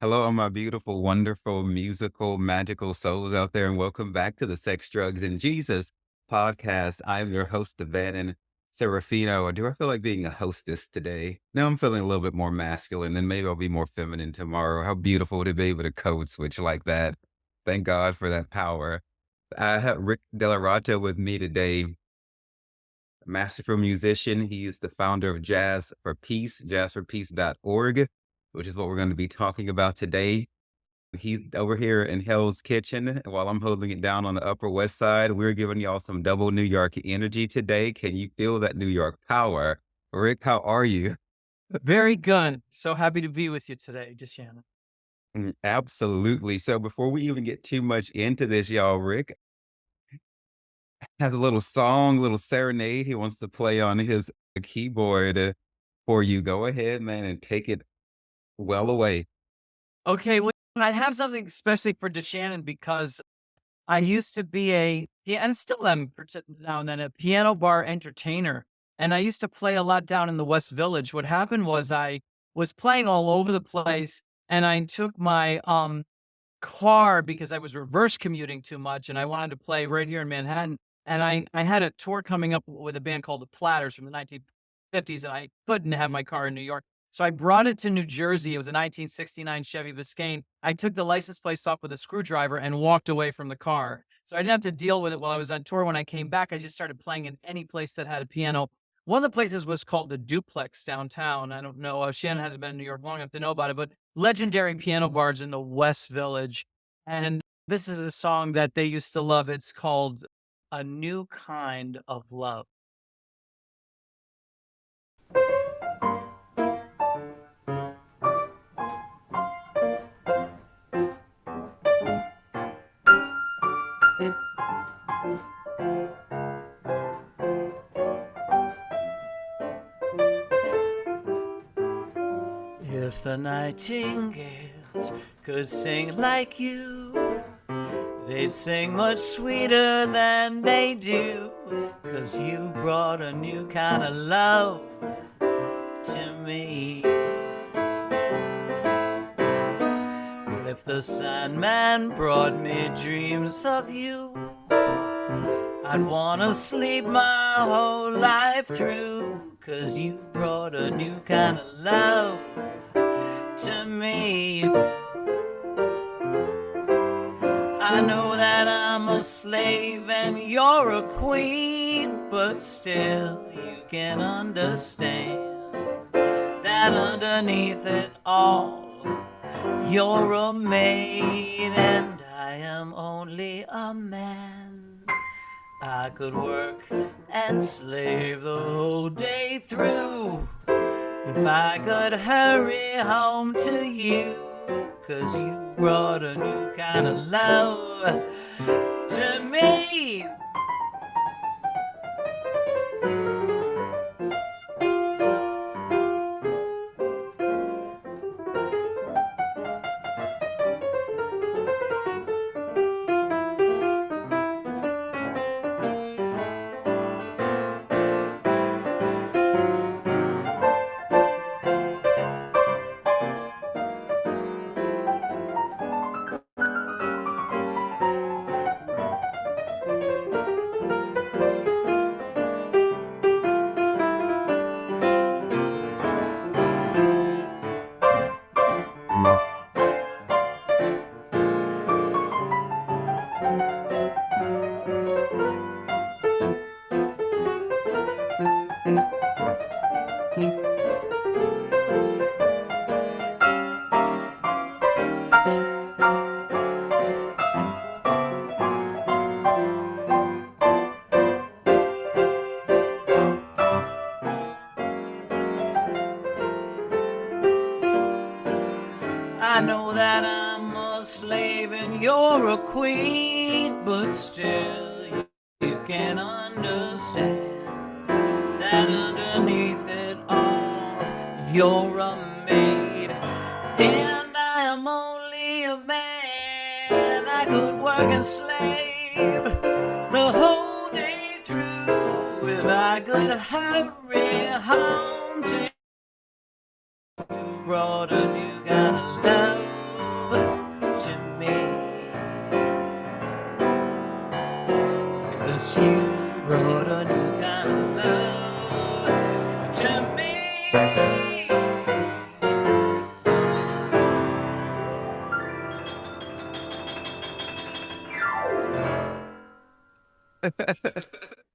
Hello, all my beautiful, wonderful, musical, magical souls out there, and welcome back to the Sex, Drugs, and Jesus podcast. I'm your host, De'Vannon Seráphino. Or do I feel like being a hostess today? No, I'm feeling a little bit more masculine, then maybe I'll be more feminine tomorrow. How beautiful would it be with a code switch like that? Thank God for that power. I have Rick DellaRatta with me today, a masterful musician. He is the founder of Jazz for Peace, jazzforpeace.org, which is what we're going to be talking about today. He's over here in Hell's Kitchen while I'm holding it down on the Upper West Side. We're giving y'all some double New York energy today. Can you feel that New York power? Rick, how are you? Very good. So happy to be with you today, Deshanna. Absolutely. So before we even get too much into this, y'all, Rick has a little song, little serenade he wants to play on his keyboard for you. Go ahead, man, and take it well away. Okay, well, I have something especially for DeShannon because I used to be and still am now and then, a piano bar entertainer. And I used to play a lot down in the West Village. What happened was I was playing all over the place and I took my car because I was reverse commuting too much and I wanted to play right here in Manhattan. And I had a tour coming up with a band called the Platters from the 1950s, and I couldn't have my car in New York. So I brought it to New Jersey. It was a 1969 Chevy Biscayne. I took the license plate off with a screwdriver and walked away from the car. So I didn't have to deal with it while I was on tour. When I came back, I just started playing in any place that had a piano. One of the places was called the Duplex downtown. I don't know. Shannon hasn't been in New York long enough to know about it, but legendary piano bars in the West Village. And this is a song that they used to love. It's called A New Kind of Love. If the nightingales could sing like you, they'd sing much sweeter than they do, 'cause you brought a new kind of love to me. If the Sandman brought me dreams of you, I'd wanna sleep my whole life through, 'cause you brought a new kind of love to me. I know that I'm a slave and you're a queen, but still you can understand that underneath it all you're a maid and I am only a man. I could work and slave the whole day through if I could hurry home to you, 'cause you brought a new kind of love to me. I know that I'm a slave and you're a queen, but still you can understand that underneath it all you're a maid and I am only a man. I could work and slave the whole day through if I could hurry home to you. Brought a new kind of love she brought a new kind of love to me.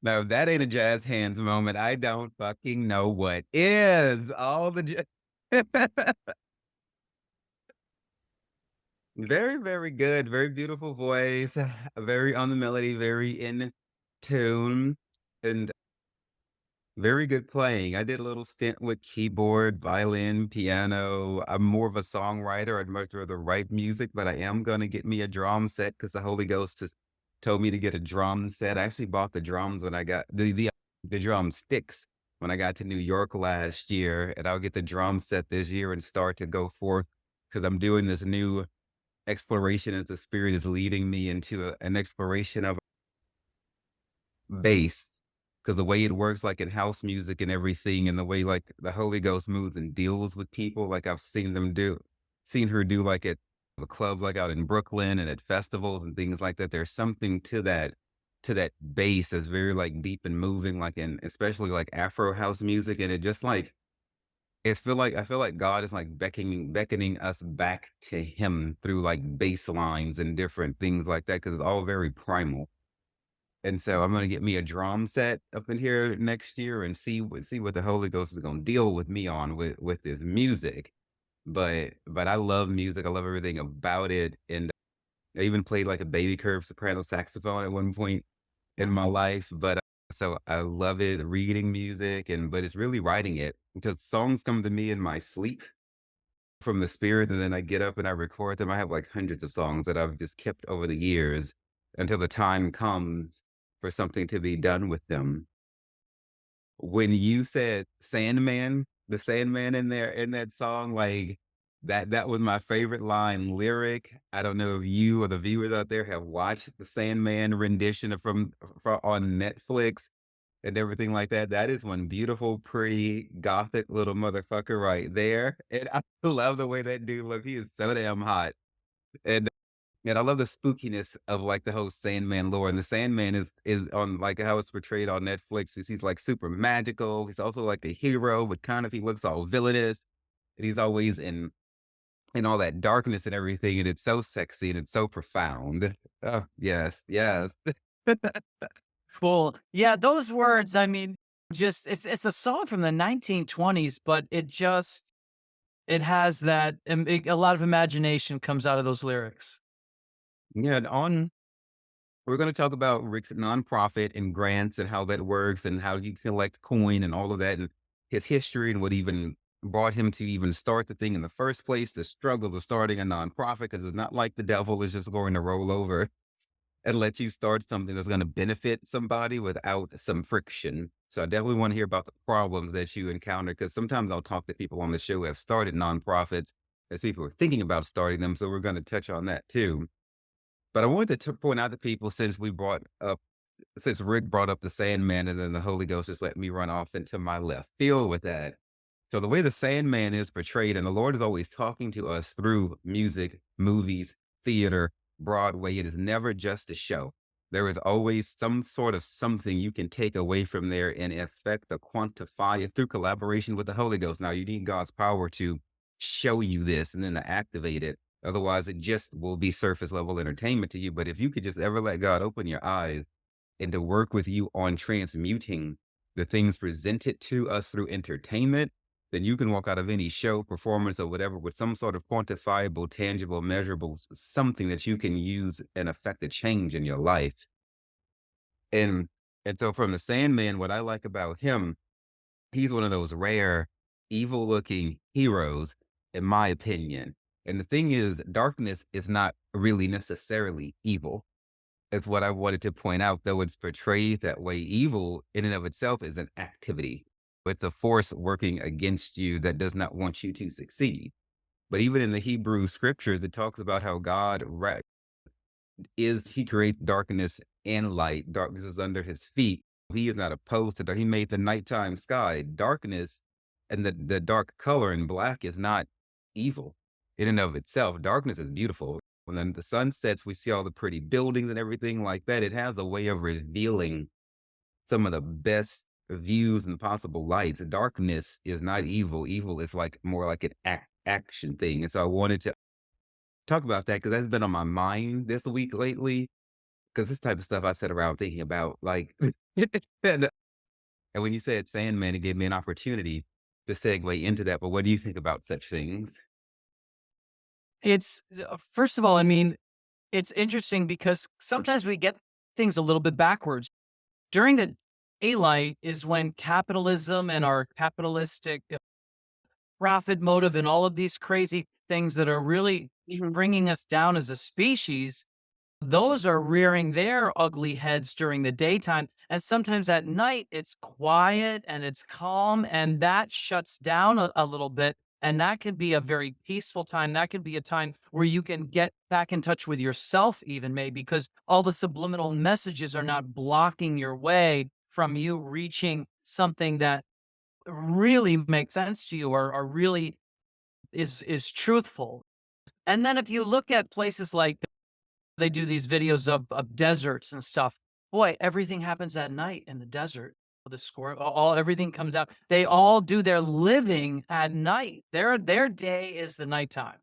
Now, if that ain't a jazz hands moment, I don't fucking know what is. All the very, very good, very beautiful voice, very on the melody, very in tune, and very good playing. I did a little stint with keyboard, violin, piano. I'm more of a songwriter. I'd much rather write music, but I am gonna get me a drum set because the Holy Ghost has told me to get a drum set. I actually bought the drums when I got the drum sticks when I got to New York last year, and I'll get the drum set this year and start to go forth because I'm doing this new exploration as the spirit is leading me into an exploration of bass, because the way it works, like, in house music and everything, and the way, like, the Holy Ghost moves and deals with people, like, I've seen her do, like, at the clubs, like, out in Brooklyn and at festivals and things like that. There's something to that bass that's very, like, deep and moving, like, in especially, like, Afro house music, and it just, like I feel like God is, like, beckoning us back to Him through, like, bass lines and different things like that, because it's all very primal. And so I'm gonna get me a drum set up in here next year and see what the Holy Ghost is gonna deal with me on with this music. But I love music. I love everything about it. And I even played like a baby curve soprano saxophone at one point in my life. But so I love it reading music but it's really writing it because songs come to me in my sleep from the spirit, and then I get up and I record them. I have like hundreds of songs that I've just kept over the years until the time comes for something to be done with them. When you said Sandman, the Sandman in there in that song, like that was my favorite line lyric. I don't know if you or the viewers out there have watched the Sandman rendition from on Netflix and everything like that. That is one beautiful, pretty, gothic little motherfucker right there, and I love the way that dude look. He is so damn hot, and I love the spookiness of, like, the whole Sandman lore, and the Sandman is on, like, how it's portrayed on Netflix is he's, like, super magical. He's also, like, a hero, but kind of he looks all villainous, and he's always in all that darkness and everything, and it's so sexy and it's so profound. Oh, yes, yes. Cool. Yeah, those words, I mean, just it's a song from the 1920s, but it has that a lot of imagination comes out of those lyrics. Yeah, and on we're gonna talk about Rick's nonprofit and grants and how that works and how you collect coin and all of that and his history and what even brought him to even start the thing in the first place, the struggles of starting a nonprofit, because it's not like the devil is just going to roll over and let you start something that's gonna benefit somebody without some friction. So I definitely want to hear about the problems that you encounter, because sometimes I'll talk to people on the show who have started nonprofits as people are thinking about starting them. So we're gonna touch on that too. But I wanted to point out to people since Rick brought up the Sandman and then the Holy Ghost just let me run off into my left field with that. So the way the Sandman is portrayed, and the Lord is always talking to us through music, movies, theater, Broadway, it is never just a show. There is always some sort of something you can take away from there and affect or quantify it through collaboration with the Holy Ghost. Now, you need God's power to show you this and then to activate it. Otherwise, it just will be surface level entertainment to you. But if you could just ever let God open your eyes and to work with you on transmuting the things presented to us through entertainment, then you can walk out of any show, performance, or whatever with some sort of quantifiable, tangible, measurable, something that you can use and affect a change in your life. And so from the Sandman, what I like about him, he's one of those rare, evil looking heroes, in my opinion. And the thing is, darkness is not really necessarily evil. It's what I wanted to point out, though it's portrayed that way. Evil in and of itself is an activity. It's a force working against you that does not want you to succeed. But even in the Hebrew scriptures, it talks about how he creates darkness and light. Darkness is under his feet. He is not opposed to that. He made the nighttime sky. Darkness and the dark color in black is not evil in and of itself. Darkness is beautiful. when then the sun sets, we see all the pretty buildings and everything like that. It has a way of revealing some of the best views and possible lights. Darkness is not evil. Evil is like more like an action thing. And so I wanted to talk about that because that's been on my mind this week lately. Because this type of stuff I sit around thinking about, like, and, and when you said Sandman, it gave me an opportunity to segue into that. But what do you think about such things? It's first of all, I mean, it's interesting because sometimes we get things a little bit backwards. During the daylight is when capitalism and our capitalistic profit motive and all of these crazy things that are really bringing us down as a species, those are rearing their ugly heads during the daytime. And sometimes at night, it's quiet and it's calm, and that shuts down a little bit. And that can be a very peaceful time. That can be a time where you can get back in touch with yourself, even maybe because all the subliminal messages are not blocking your way from you reaching something that really makes sense to you or really is truthful. And then if you look at places like they do these videos of deserts and stuff. Boy, everything happens at night in the desert. The score, all everything comes out. They all do their living at night. Their day is the nighttime.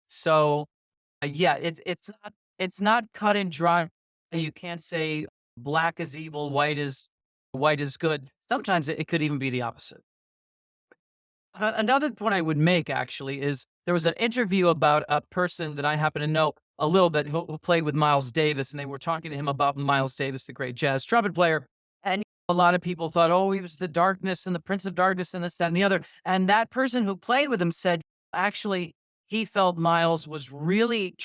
So yeah, it's not cut and dry. You can't say black is evil, white is good. Sometimes it could even be the opposite. Another point I would make actually is there was an interview about a person that I happen to know a little bit who played with Miles Davis, and they were talking to him about Miles Davis, the great jazz trumpet player. And a lot of people thought, oh, he was the darkness and the Prince of Darkness and this, that, and the other. And that person who played with him said, actually, he felt Miles was really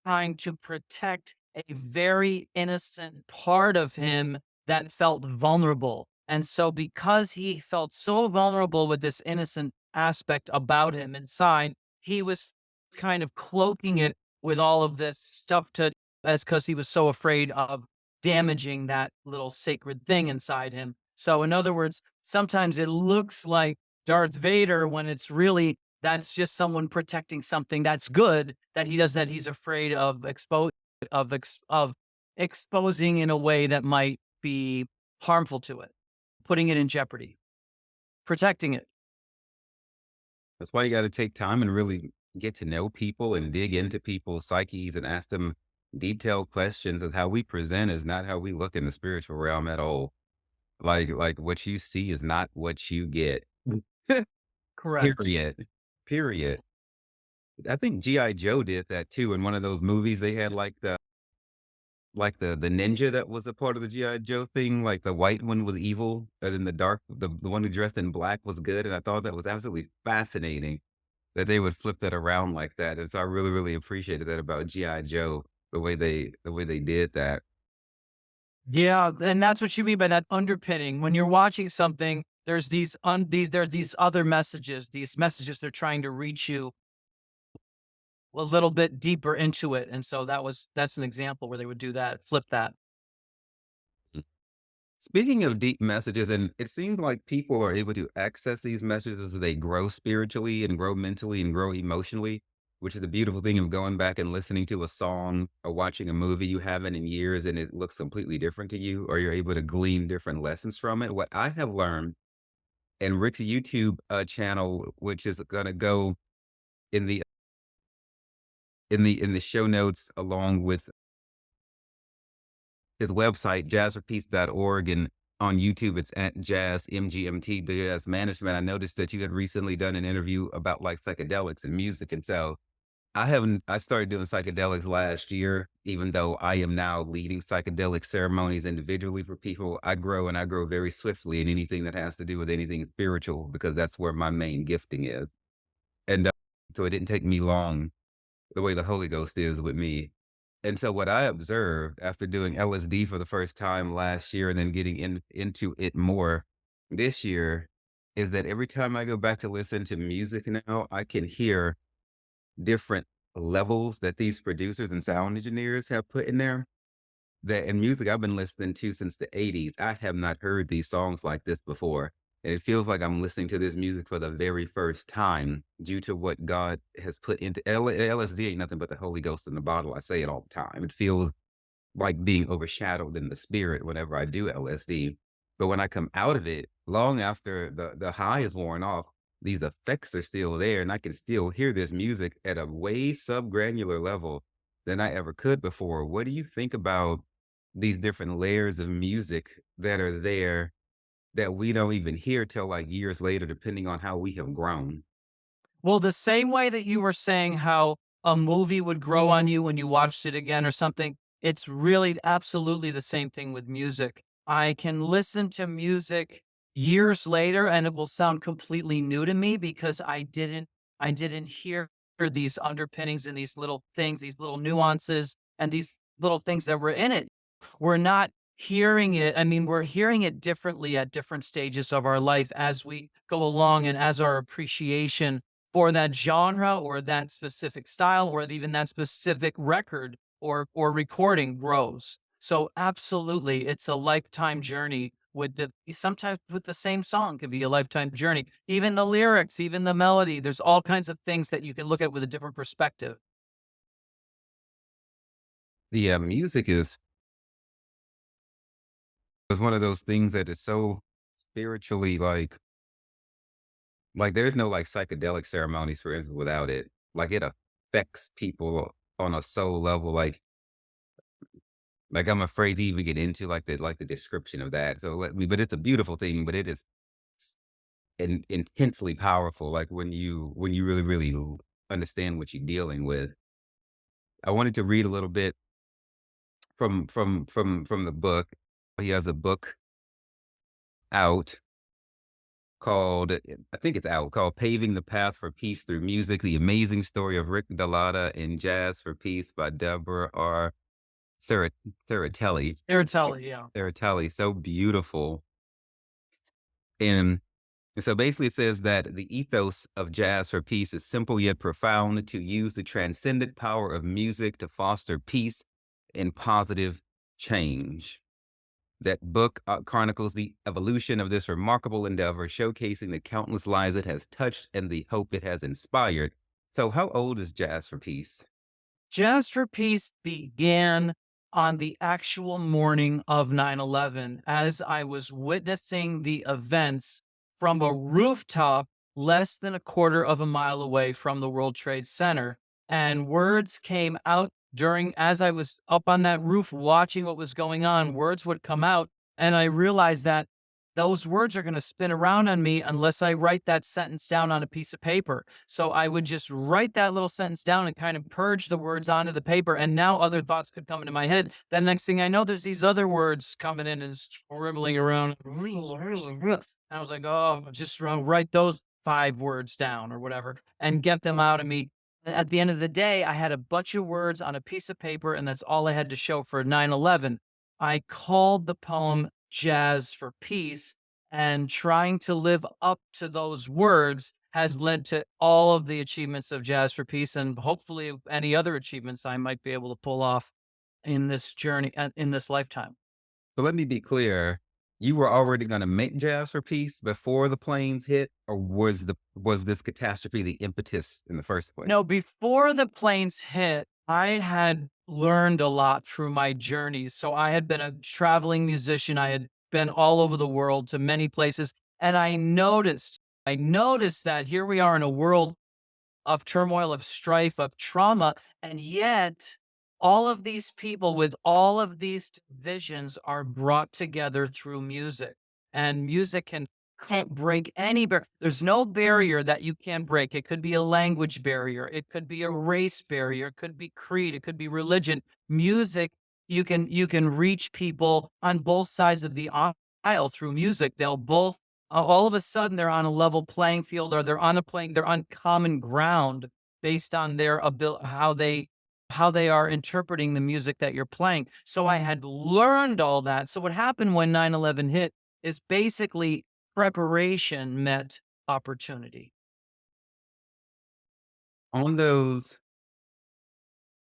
trying to protect a very innocent part of him that felt vulnerable. And so, because he felt so vulnerable with this innocent aspect about him inside, he was kind of cloaking it with all of this stuff to as because he was so afraid of damaging that little sacred thing inside him. So, in other words, sometimes it looks like Darth Vader when it's really that's just someone protecting something that's good that he does that he's afraid of of exposing in a way that might be harmful to it, putting it in jeopardy, protecting it. That's why you got to take time and really get to know people and dig into people's psyches and ask them detailed questions of how we present is not how we look in the spiritual realm at all. Like what you see is not what you get. Correct. Period. Period. I think G.I. Joe did that too. In one of those movies, they had like the ninja that was a part of the G.I. Joe thing, like the white one was evil, and then the dark the one who dressed in black was good. And I thought that was absolutely fascinating that they would flip that around like that. And so I really, really appreciated that about G.I. Joe, the way they did that. Yeah, and that's what you mean by that underpinning. When you're watching something, there's these other messages, these messages they're trying to reach you a little bit deeper into it. And so that's an example where they would do that, flip that. Speaking of deep messages, and it seems like people are able to access these messages as they grow spiritually and grow mentally and grow emotionally, which is the beautiful thing of going back and listening to a song or watching a movie you haven't in years and it looks completely different to you, or you're able to glean different lessons from it. What I have learned and Rick's YouTube channel, which is going to go in the show notes along with his website, jazzforpeace.org, and on YouTube, it's at Jazz MGMT, Jazz Management. I noticed that you had recently done an interview about like psychedelics and music. And so I started doing psychedelics last year, even though I am now leading psychedelic ceremonies individually for people. I grow very swiftly in anything that has to do with anything spiritual because that's where my main gifting is. And so it didn't take me long the way the Holy Ghost is with me. And so what I observed after doing LSD for the first time last year and then getting into it more this year is that every time I go back to listen to music now, I can hear different levels that these producers and sound engineers have put in there. That in music I've been listening to since the 80s. I have not heard these songs like this before. And it feels like I'm listening to this music for the very first time due to what God has put into LSD ain't nothing but the Holy Ghost in the bottle. I say it all the time. It feels like being overshadowed in the spirit whenever I do LSD. But when I come out of it, long after the high is worn off, these effects are still there, and I can still hear this music at a way subgranular level than I ever could before. What do you think about these different layers of music that are there that we don't even hear till like years later, depending on how we have grown? Well, the same way that you were saying how a movie would grow on you when you watched it again or something, it's really absolutely the same thing with music. I can listen to music years later and it will sound completely new to me because I didn't hear these underpinnings and these little things, these little nuances and these little things that were in it. We're not hearing it. I mean, we're hearing it differently at different stages of our life as we go along and as our appreciation for that genre or that specific style or even that specific record or recording grows. So absolutely, it's a lifetime journey with the sometimes with the same song can be a lifetime journey. Even the lyrics, even the melody, there's all kinds of things that you can look at with a different perspective. The music is one of those things that is so spiritually like there's no like psychedelic ceremonies, for instance, without it. Like it affects people on a soul level. Like I'm afraid to even get into like the description of that. So let me, but it's a beautiful thing, but it is intensely powerful. Like when you really understand what you're dealing with. I wanted to read a little bit from the book. He has a book out called, I think it's out, called Paving the Path for Peace Through Music: The Amazing Story of Rick DellaRatta in Jazz for Peace by Deborah R. Sara Seratelli. Spirituality, yeah. Seratelli, so beautiful. And so basically it says that the ethos of Jazz for Peace is simple yet profound: to use the transcendent power of music to foster peace and positive change. That book chronicles the evolution of this remarkable endeavor, showcasing the countless lives it has touched and the hope it has inspired. So, how old is Jazz for Peace? Jazz for Peace began on the actual morning of 9/11 as I was witnessing the events from a rooftop less than a quarter of a mile away from the World Trade Center. And words came out during, as I was up on that roof watching what was going on, words would come out. And I realized that those words are going to spin around on me unless I write that sentence down on a piece of paper. So I would just write that little sentence down and kind of purge the words onto the paper. And now other thoughts could come into my head. Then next thing I know, there's these other words coming in and scribbling around. And I was like, oh, just write those 5 words down or whatever and get them out of me. At the end of the day, I had a bunch of words on a piece of paper, and that's all I had to show for 9/11. I called the poem Jazz for Peace, and trying to live up to those words has led to all of the achievements of Jazz for Peace and hopefully any other achievements I might be able to pull off in this journey in this lifetime. So, let me be clear. You were already going to make Jazz for Peace before the planes hit, or was this catastrophe the impetus in the first place? No, before the planes hit, I had learned a lot through my journeys. So I had been a traveling musician. I had been all over the world to many places. And I noticed that here we are in a world of turmoil, of strife, of trauma. And yet, all of these people with all of these visions are brought together through music. And music can't break any barrier. There's no barrier that you can't break. It could be a language barrier, it could be a race barrier, it could be creed, it could be religion. Music, you can reach people on both sides of the aisle through music. They'll both all of a sudden they're on a level playing field or they're on common ground based on their ability how they are interpreting the music that you're playing. So I had learned all that. So what happened when 9/11 hit is basically preparation met opportunity. On those,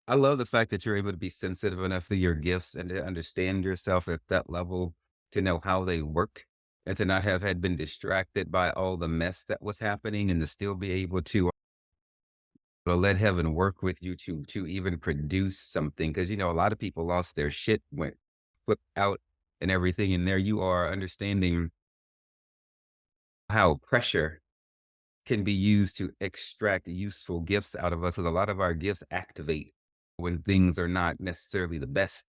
I love the fact that you're able to be sensitive enough to your gifts and to understand yourself at that level to know how they work. and to not have had been distracted by all the mess that was happening and to still be able to let heaven work with you to even produce something. Because you know, a lot of people lost their shit, went flipped out and everything. And there you are understanding how pressure can be used to extract useful gifts out of us. And a lot of our gifts activate when things are not necessarily the best.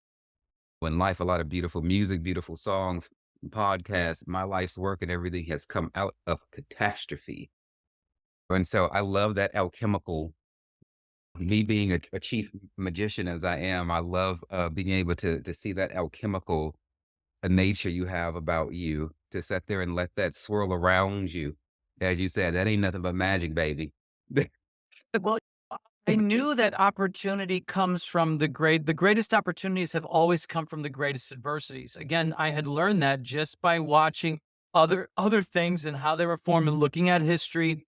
When life, a lot of beautiful music, beautiful songs, podcasts, my life's work and everything has come out of catastrophe. And so I love that alchemical, me being a chief magician as I am, I love being able to see that alchemical nature you have about you, to sit there and let that swirl around you. As you said, that ain't nothing but magic, baby. Well, I knew that opportunity comes from the greatest opportunities have always come from the greatest adversities. Again, I had learned that just by watching other things and how they were formed and looking at history.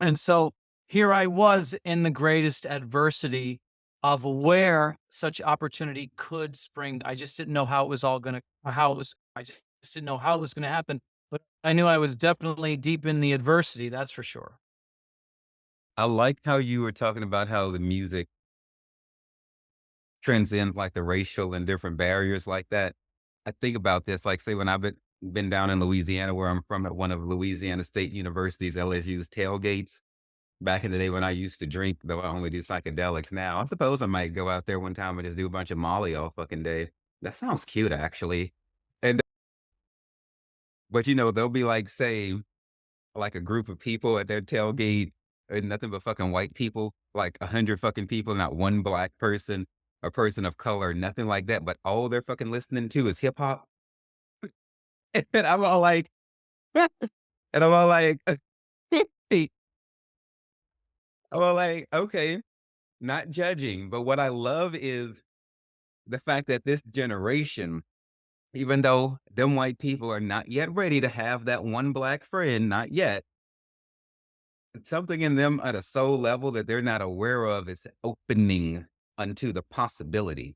And so here I was in the greatest adversity of where such opportunity could spring. I just didn't know how it was all going to, how it was, I just didn't know how it was going to happen. But I knew I was definitely deep in the adversity. That's for sure. I like how you were talking about how the music transcends like the racial and different barriers like that. I think about this, like say when I've been down in Louisiana, where I'm from, at one of Louisiana State University's LSU's tailgates. Back in the day when I used to drink, though I only do psychedelics now. I suppose I might go out there one time and just do a bunch of Molly all fucking day. That sounds cute, actually. And but you know, they'll be like, say, like a group of people at their tailgate, and nothing but fucking white people, like 100 fucking people, not one black person, a person of color, nothing like that. But all they're fucking listening to is hip hop. And I'm all like, and I'm all like, I'm all like, okay, not judging. But what I love is the fact that this generation, even though them white people are not yet ready to have that one black friend, not yet, something in them at a soul level that they're not aware of is opening unto the possibility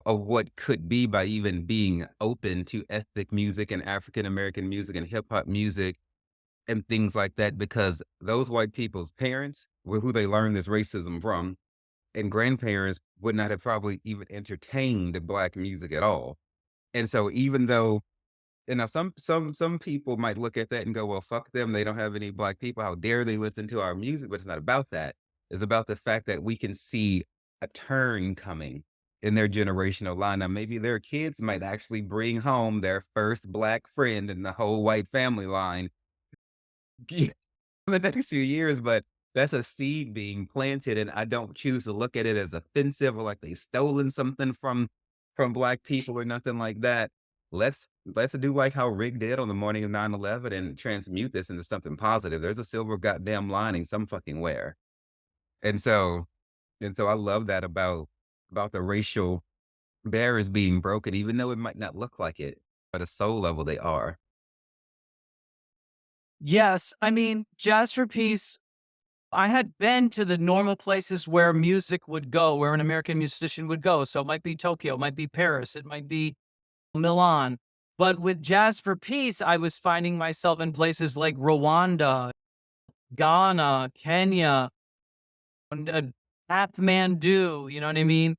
of what could be by even being open to ethnic music and African American music and hip hop music and things like that, because those white people's parents were who they learned this racism from, and grandparents would not have probably even entertained black music at all. And so even though, you know, some people might look at that and go, well, fuck them. They don't have any black people. How dare they listen to our music? But it's not about that. It's about the fact that we can see a turn coming in their generational line. Now, maybe their kids might actually bring home their first black friend in the whole white family line the next few years, but that's a seed being planted, and I don't choose to look at it as offensive or like they stolen something from black people or nothing like that. Let's do like how Rick did on the morning of 9/11 and transmute this into something positive. There's a silver goddamn lining some fucking where. And so I love that about the racial barriers being broken, even though it might not look like it, but at a soul level they are. Yes. I mean, Jazz for Peace, I had been to the normal places where music would go, where an American musician would go. So it might be Tokyo, it might be Paris, it might be Milan. But with Jazz for Peace, I was finding myself in places like Rwanda, Ghana, Kenya, and, Kathmandu, you know what I mean?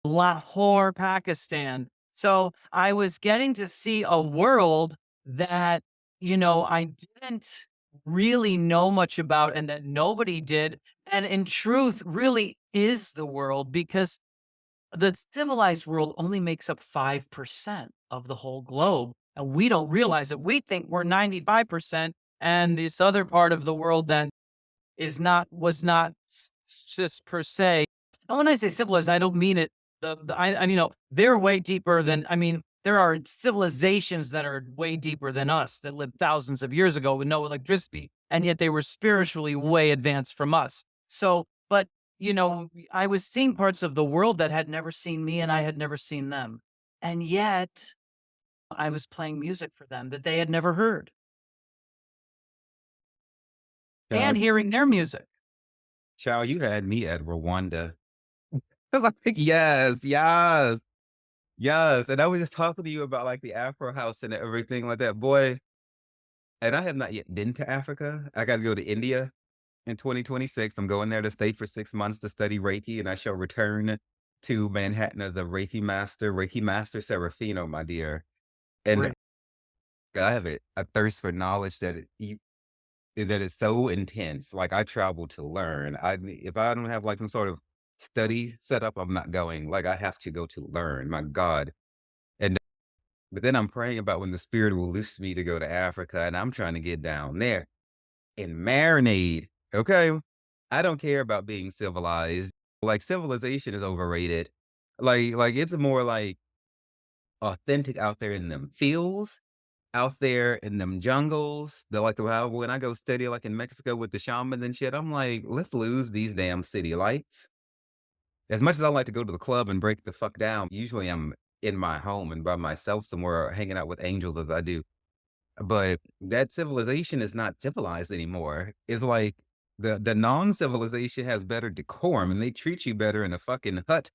Lahore, Pakistan. So I was getting to see a world that, I didn't really know much about and that nobody did. And in truth, really is the world, because the civilized world only makes up 5% of the whole globe. And we don't realize it. We think we're 95%. And this other part of the world that was not just per se. And when I say civilized, I don't mean it. They're way deeper than. I mean, there are civilizations that are way deeper than us that lived thousands of years ago with no electricity, and yet they were spiritually way advanced from us. So, but I was seeing parts of the world that had never seen me, and I had never seen them, and yet I was playing music for them that they had never heard, and Child, hearing their music. child, you had me at Rwanda. Like, yes, yes. Yes, and I was just talking to you about, like, the Afro house and everything like that, boy, and I have not yet been to Africa. I gotta go to India in 2026. I'm going there to stay for 6 months to study Reiki, and I shall return to Manhattan as a Reiki Master Serafino, my dear, and Great. I have a thirst for knowledge that is so intense. Like, I travel to learn. If I don't have, like, some sort of study set up, I'm not going. Like, I have to go to learn, my God. And but then I'm praying about when the spirit will loose me to go to Africa, and I'm trying to get down there and marinate, okay? I don't care about being civilized. Like, civilization is overrated. Like, it's more, like, authentic out there in them fields, out there in them jungles. They're like, well, when I go study, like, in Mexico with the shamans and shit, I'm like, "Let's lose these damn city lights." As much as I like to go to the club and break the fuck down, usually I'm in my home and by myself somewhere hanging out with angels as I do. But that civilization is not civilized anymore. It's like the non-civilization has better decorum, and they treat you better in a fucking hut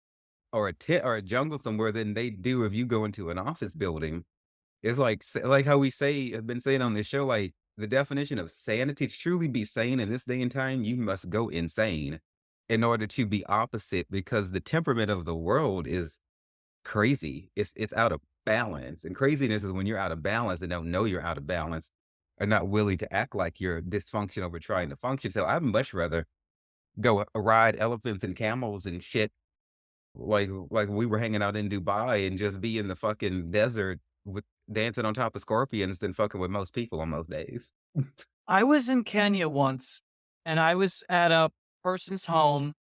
or a tent or a jungle somewhere than they do if you go into an office building. It's like how we say have been saying on this show, like, the definition of sanity, to truly be sane in this day and time, you must go insane in order to be opposite, because the temperament of the world is crazy. It's out of balance, and craziness is when you're out of balance and don't know you're out of balance, are not willing to act like you're dysfunctional over trying to function. So I'd much rather go ride elephants and camels and shit like we were hanging out in Dubai and just be in the fucking desert with dancing on top of scorpions than fucking with most people on most days. I was in Kenya once, and I was at a person's home,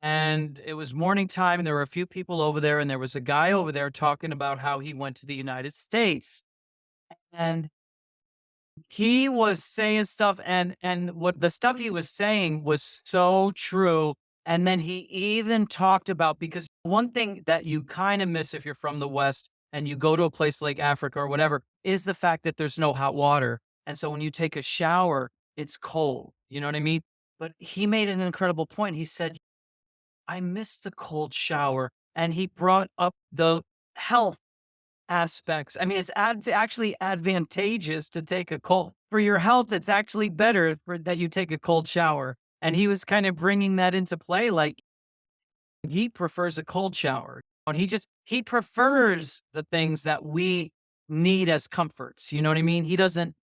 and it was morning time, and there were a few people over there, and there was a guy over there talking about how he went to the United States. And he was saying stuff, and what the stuff he was saying was so true. And then he even talked about, because one thing that you kind of miss if you're from the West and you go to a place like Africa or whatever is the fact that there's no hot water. And so when you take a shower, it's cold. You know what I mean? But he made an incredible point. He said, I miss the cold shower. And he brought up the health aspects. I mean, actually advantageous to take a cold for your health. It's actually better for that you take a cold shower. And he was kind of bringing that into play. Like, he prefers a cold shower, and he prefers the things that we need as comforts. You know what I mean? He doesn't.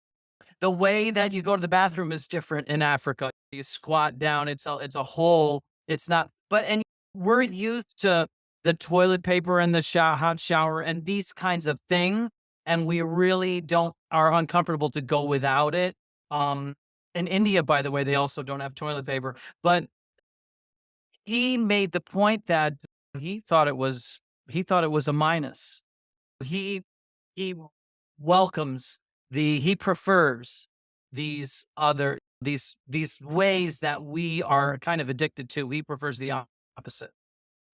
The way that you go to the bathroom is different in Africa. You squat down. It's a hole. It's not. But and we're used to the toilet paper and the hot shower and these kinds of things, and we really don't are uncomfortable to go without it. Um, in India, by the way, they also don't have toilet paper. But he made the point that he thought it was he thought it was a minus. He he welcomes he prefers these ways that we are kind of addicted to. He prefers the opposite.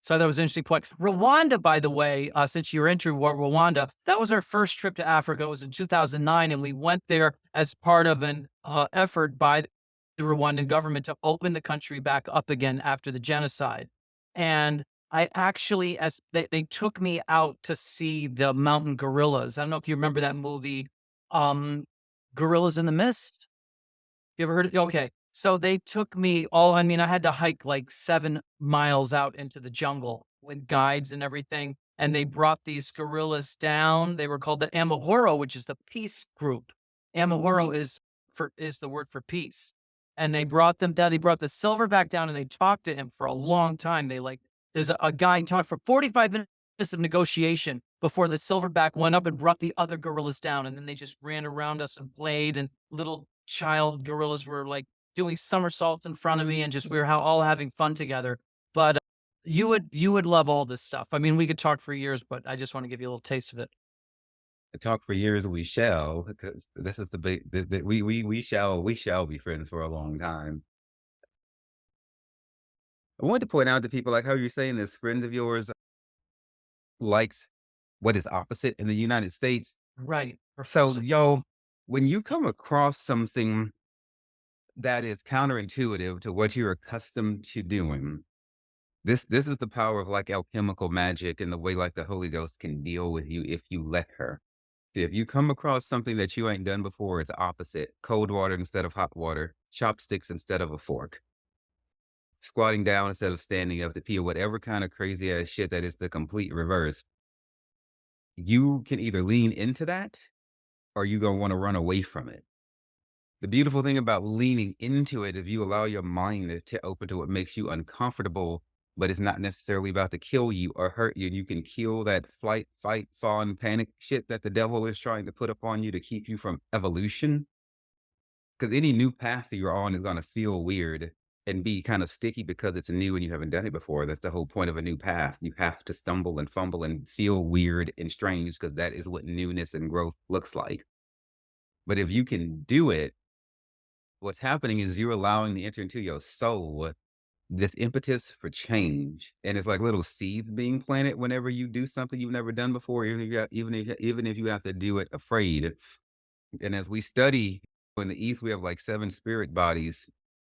So that was an interesting point. Rwanda, by the way, since you're into Rwanda, that was our first trip to Africa. It was in 2009, and we went there as part of an effort by the Rwandan government to open the country back up again after the genocide. And I actually, as they took me out to see the mountain gorillas. I don't know if you remember that movie, um, Gorillas in the Mist. You ever heard of Okay. So they took me I mean, I had to hike like 7 miles out into the jungle with guides and everything, and they brought these gorillas down. They were called the Amahoro, which is the peace group. Amahoro is the word for peace. And they brought them down. They brought the silverback down, and they talked to him for a long time. There's a guy who talked for 45 minutes of negotiation before the silverback went up and brought the other gorillas down. And then they just ran around us and played, and little child gorillas were like doing somersaults in front of me, and just we were all having fun together. But you would love all this stuff. I mean, we could talk for years, but I just want to give you a little taste of it. Talk for years we shall, because this is the big we shall be friends for a long time. I wanted to point out to people, like how you're saying this friends of yours likes what is opposite in the United States. Right. So, Prefers it. yo, when you come across something that is counterintuitive to what you're accustomed to doing, This is the power of like alchemical magic and the way like the Holy Ghost can deal with you if you let her. If you come across something that you ain't done before, it's opposite. Cold water instead of hot water, chopsticks instead of a fork, squatting down instead of standing up to pee, or whatever kind of crazy ass shit that is the complete reverse. You can either lean into that or you gonna want to run away from it. The beautiful thing about leaning into it is you allow your mind to open to what makes you uncomfortable, but it's not necessarily about to kill you or hurt you. And you can kill that flight, fight, fawn, panic shit that the devil is trying to put upon you to keep you from evolution. Because any new path that you're on is going to feel weird and be kind of sticky because it's new and you haven't done it before. That's the whole point of a new path. You have to stumble and fumble and feel weird and strange because that is what newness and growth looks like. But if you can do it, what's happening is you're allowing to enter into your soul this impetus for change. And it's like little seeds being planted whenever you do something you've never done before, even if you have to do it afraid. And as we study in the East, we have like 7 spirit bodies.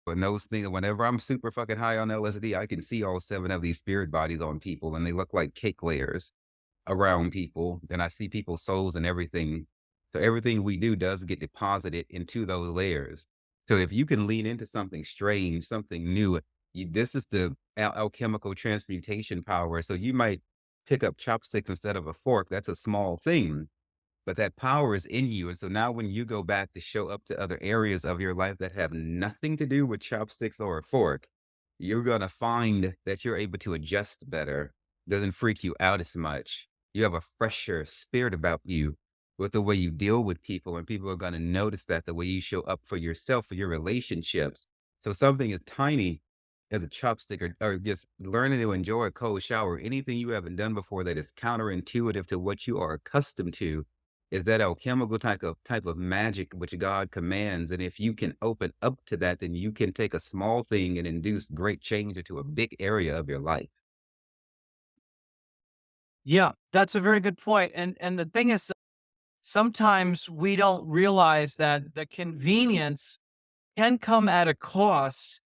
And those things, whenever I'm super fucking high on LSD, I can see all 7 of these spirit bodies on people, and they look like cake layers around people. And I see people's souls and everything. So everything we do does get deposited into those layers. So if you can lean into something strange, something new, this is the alchemical transmutation power. So you might pick up chopsticks instead of a fork. That's a small thing, but that power is in you. And so now when you go back to show up to other areas of your life that have nothing to do with chopsticks or a fork, you're going to find that you're able to adjust better. Doesn't freak you out as much. You have a fresher spirit about you with the way you deal with people. And people are going to notice that the way you show up for yourself, for your relationships. So something as tiny as a chopstick or just learning to enjoy a cold shower, anything you haven't done before that is counterintuitive to what you are accustomed to is that alchemical type of magic which God commands. And if you can open up to that, then you can take a small thing and induce great change into a big area of your life. Yeah, that's a very good point. And the thing is, sometimes we don't realize that the convenience can come at a cost,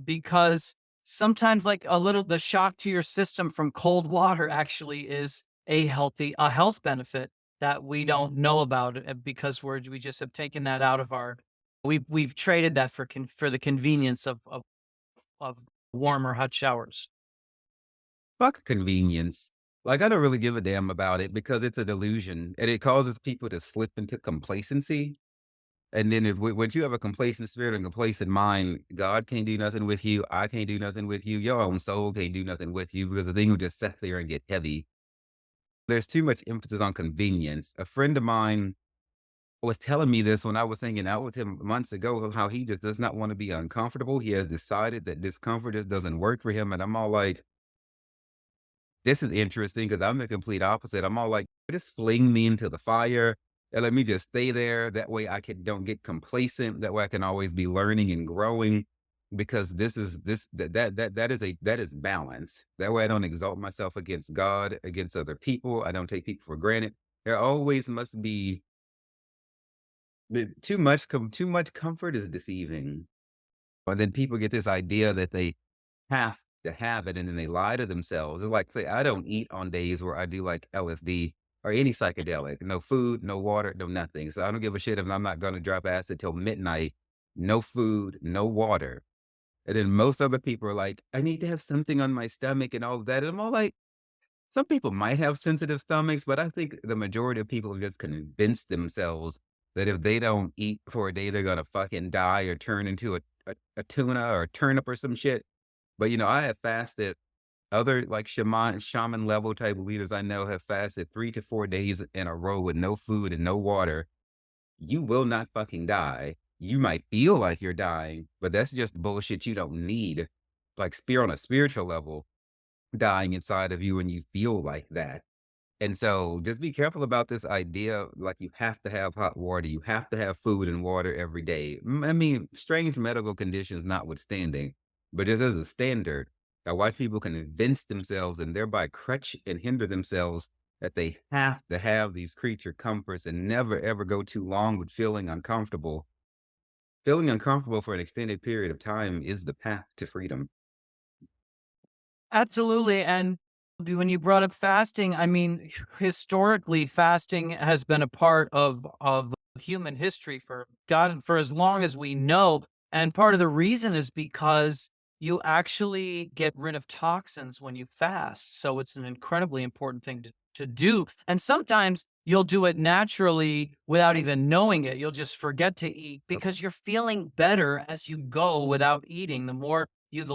because sometimes like the shock to your system from cold water actually is a health benefit that we don't know about, because we just have taken that out of our, we've traded that for the convenience of warm or hot showers. Fuck convenience. Like I don't really give a damn about it because it's a delusion and it causes people to slip into complacency. And then if once you have a complacent spirit and complacent mind, God can't do nothing with you. I can't do nothing with you. Your own soul can't do nothing with you because the thing will just sit there and get heavy. There's too much emphasis on convenience. A friend of mine was telling me this when I was hanging out with him months ago, how he just does not want to be uncomfortable. He has decided that discomfort just doesn't work for him. And I'm all like, this is interesting because I'm the complete opposite. I'm all like, just fling me into the fire and let me just stay there. That way I can don't get complacent. That way I can always be learning and growing because this is this that is balance. That way I don't exalt myself against God, against other people. I don't take people for granted. There always must be too much comfort is deceiving. Or then people get this idea that they have to have it, and then they lie to themselves. It's like, say, I don't eat on days where I do like LSD or any psychedelic. No food, no water, no nothing. So I don't give a shit if I'm not gonna drop acid till midnight. No food, no water. And then most other people are like, I need to have something on my stomach and all of that. And I'm all like, some people might have sensitive stomachs, but I think the majority of people have just convinced themselves that if they don't eat for a day, they're gonna fucking die or turn into a tuna or a turnip or some shit. But, I have fasted other, like, shaman level type leaders I know have fasted 3 to 4 days in a row with no food and no water. You will not fucking die. You might feel like you're dying, but that's just bullshit you don't need. Like, on a spiritual level, dying inside of you and you feel like that. And so just be careful about this idea, like you have to have hot water, you have to have food and water every day. I mean, strange medical conditions notwithstanding, but it is a standard that why people can convince themselves and thereby crutch and hinder themselves that they have to have these creature comforts and never ever go too long with feeling uncomfortable. Feeling uncomfortable for an extended period of time is the path to freedom. Absolutely. And when you brought up fasting, I mean, historically, fasting has been a part of human history for God for as long as we know. And part of the reason is because you actually get rid of toxins when you fast. So it's an incredibly important thing to do. And sometimes you'll do it naturally without even knowing it. You'll just forget to eat because you're feeling better as you go without eating. The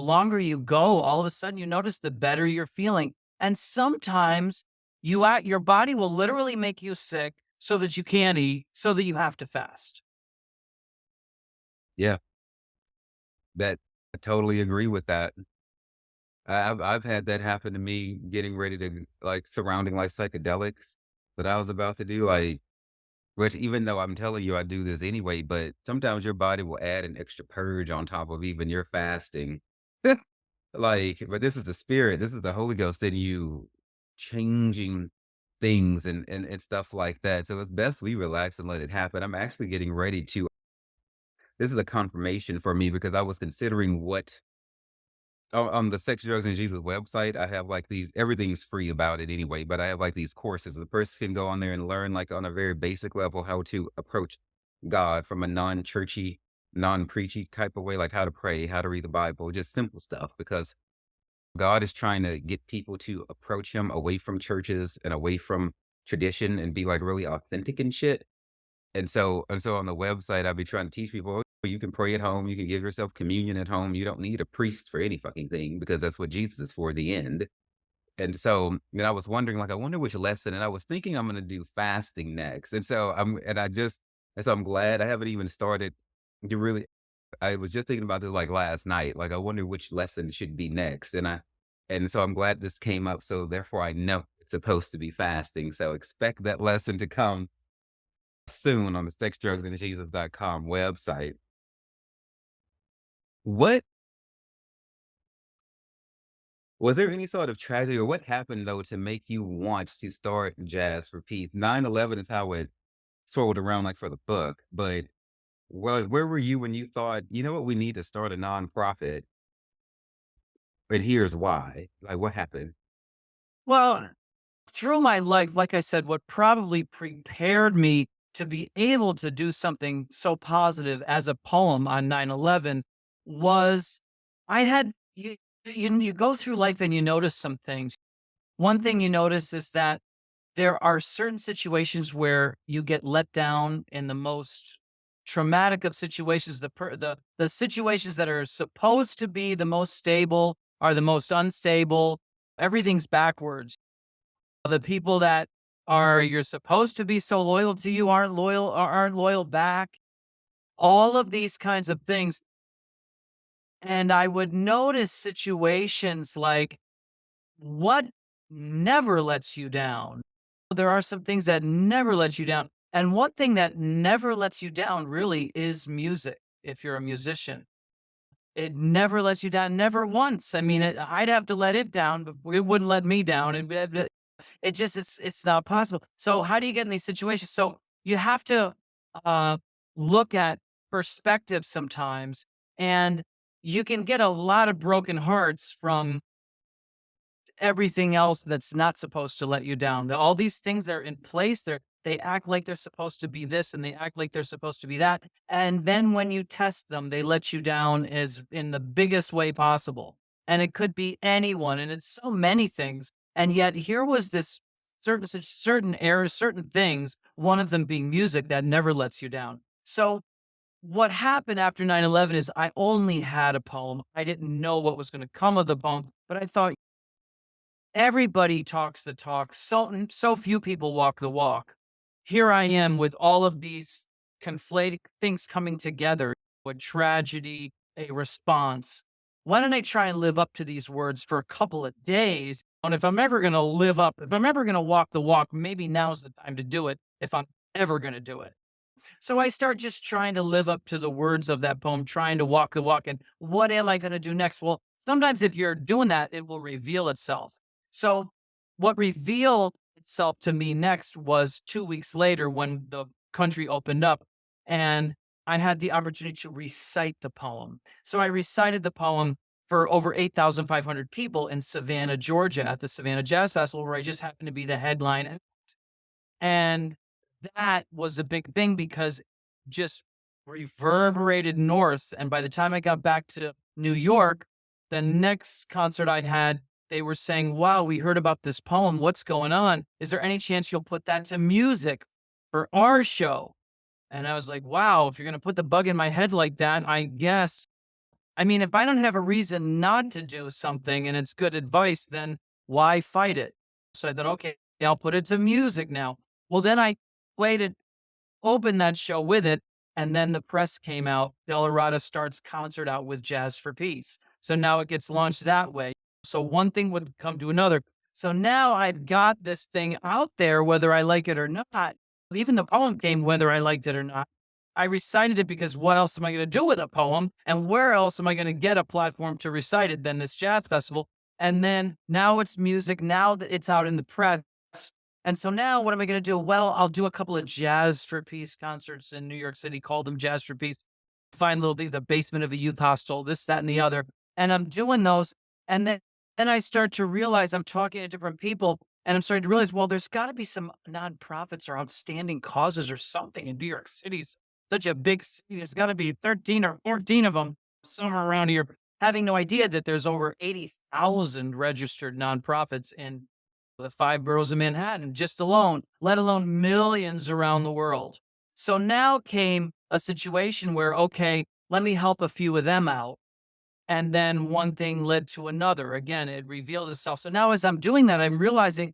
longer you go, all of a sudden you notice the better you're feeling. And sometimes your body will literally make you sick so that you can't eat, so that you have to fast. Yeah, that I totally agree with that. I've had that happen to me getting ready to like surrounding like psychedelics that I was about to do, like which even though I'm telling you I do this anyway, but sometimes your body will add an extra purge on top of even your fasting. Like, but this is the spirit, this is the Holy Ghost in you changing things and stuff like that. So it's best we relax and let it happen. I'm actually getting ready to this is a confirmation for me because I was considering what on the Sex, Drugs, and Jesus website, I have like these everything's free about it anyway, but I have like these courses. The person can go on there and learn like on a very basic level how to approach God from a non-churchy, non-preachy type of way, like how to pray, how to read the Bible, just simple stuff because God is trying to get people to approach him away from churches and away from tradition and be like really authentic and shit. And so on the website, I'll be trying to teach people, "Oh, you can pray at home, you can give yourself communion at home, you don't need a priest for any fucking thing because that's what Jesus is for, the end." And so, I was wondering, like, I wonder which lesson, and I was thinking I'm gonna do fasting next. And so I'm glad I haven't even started to really I was just thinking about this like last night. Like I wonder which lesson should be next. And so I'm glad this came up. So therefore I know it's supposed to be fasting. So expect that lesson to come soon on the sexdrugsandjesus.com website. What was there any sort of tragedy or what happened though to make you want to start Jazz for Peace? 9/11 is how it swirled around like for the book, but where were you when you thought, you know what, we need to start a nonprofit, and here's why? Like what happened? Well, through my life, like I said, what probably prepared me to be able to do something so positive as a poem on 9/11 was I had you go through life and you notice some things. One thing you notice is that there are certain situations where you get let down in the most traumatic of situations. The situations that are supposed to be the most stable are the most unstable. Everything's backwards. The people that are you're supposed to be so loyal to you aren't loyal back. All of these kinds of things. And I would notice situations like what never lets you down. There are some things that never let you down. And one thing that never lets you down really is music. If you're a musician, it never lets you down. Never once. I mean, I'd have to let it down, but it wouldn't let me down. It's not possible. So how do you get in these situations? So you have to uh, look at perspective sometimes, and you can get a lot of broken hearts from everything else that's not supposed to let you down. All these things that are in place, they act like they're supposed to be this and they act like they're supposed to be that. And then when you test them, they let you down as in the biggest way possible. And it could be anyone, and it's so many things. And yet here was this certain errors, certain things, one of them being music that never lets you down. So what happened after 9/11 is I only had a poem. I didn't know what was going to come of the poem, but I thought everybody talks the talk. So few people walk the walk. Here I am with all of these conflated things coming together, a tragedy, a response. Why don't I try and live up to these words for a couple of days? And if I'm ever going to if I'm ever going to walk the walk, maybe now's the time to do it if I'm ever going to do it. So I start just trying to live up to the words of that poem, trying to walk the walk. And what am I going to do next? Well, sometimes if you're doing that, it will reveal itself. So what revealed itself to me next was 2 weeks later when the country opened up and I had the opportunity to recite the poem. So I recited the poem for over 8,500 people in Savannah, Georgia at the Savannah Jazz Festival, where I just happened to be the headline. And that was a big thing because just reverberated north. And by the time I got back to New York, the next concert I had, they were saying, wow, we heard about this poem. What's going on? Is there any chance you'll put that to music for our show? And I was like, wow, if you're going to put the bug in my head like that, I guess. I mean, if I don't have a reason not to do something and it's good advice, then why fight it? So I thought, okay, I'll put it to music now. Well, then I played it, opened that show with it, and then the press came out. DellaRatta starts concert out with Jazz for Peace. So now it gets launched that way. So one thing would come to another. So now I've got this thing out there, whether I like it or not. Even the poem came whether I liked it or not. I recited it because what else am I going to do with a poem? And where else am I going to get a platform to recite it than this jazz festival? And then now it's music. Now that it's out in the press. And so now what am I going to do? Well, I'll do a couple of Jazz for Peace concerts in New York City, called them Jazz for Peace. Find little things, the basement of a youth hostel, this, that, and the other. And I'm doing those. And then I start to realize I'm talking to different people and I'm starting to realize, well, there's got to be some nonprofits or outstanding causes or something in New York City. Such a big city. There's got to be 13 or 14 of them somewhere around here. Having no idea that there's over 80,000 registered nonprofits in the 5 boroughs of Manhattan, just alone, let alone millions around the world. So now came a situation where, okay, let me help a few of them out. And then one thing led to another. Again, it revealed itself. So now as I'm doing that, I'm realizing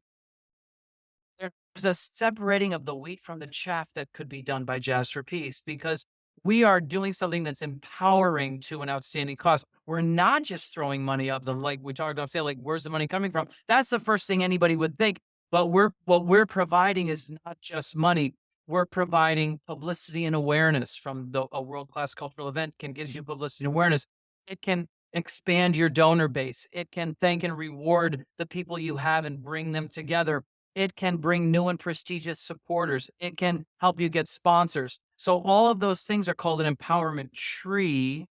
there's a separating of the wheat from the chaff that could be done by Jazz for Peace, because we are doing something that's empowering to an outstanding cause. We're not just throwing money up them like we talked about, say, like, where's the money coming from? That's the first thing anybody would think. But what we're providing is not just money. We're providing publicity and awareness from a world-class cultural event can give you publicity and awareness. It can expand your donor base. It can thank and reward the people you have and bring them together. It can bring new and prestigious supporters. It can help you get sponsors. So all of those things are called an empowerment tree.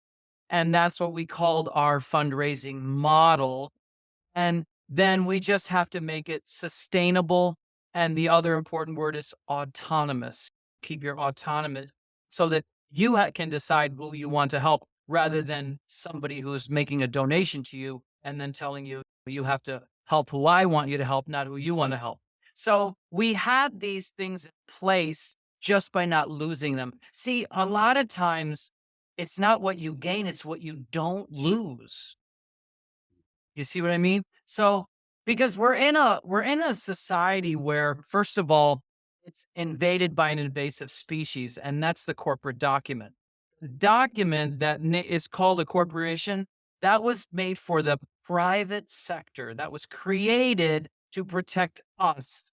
And that's what we called our fundraising model. And then we just have to make it sustainable. And the other important word is autonomous. Keep your autonomy so that you can decide who you want to help rather than somebody who's making a donation to you and then telling you you have to help who I want you to help, not who you want to help. So we had these things in place just by not losing them. See, a lot of times it's not what you gain, it's what you don't lose. You see what I mean? So because we're in a society where, first of all, it's invaded by an invasive species, and that's the corporate document. The document that is called a corporation, that was made for the private sector. That was created to protect us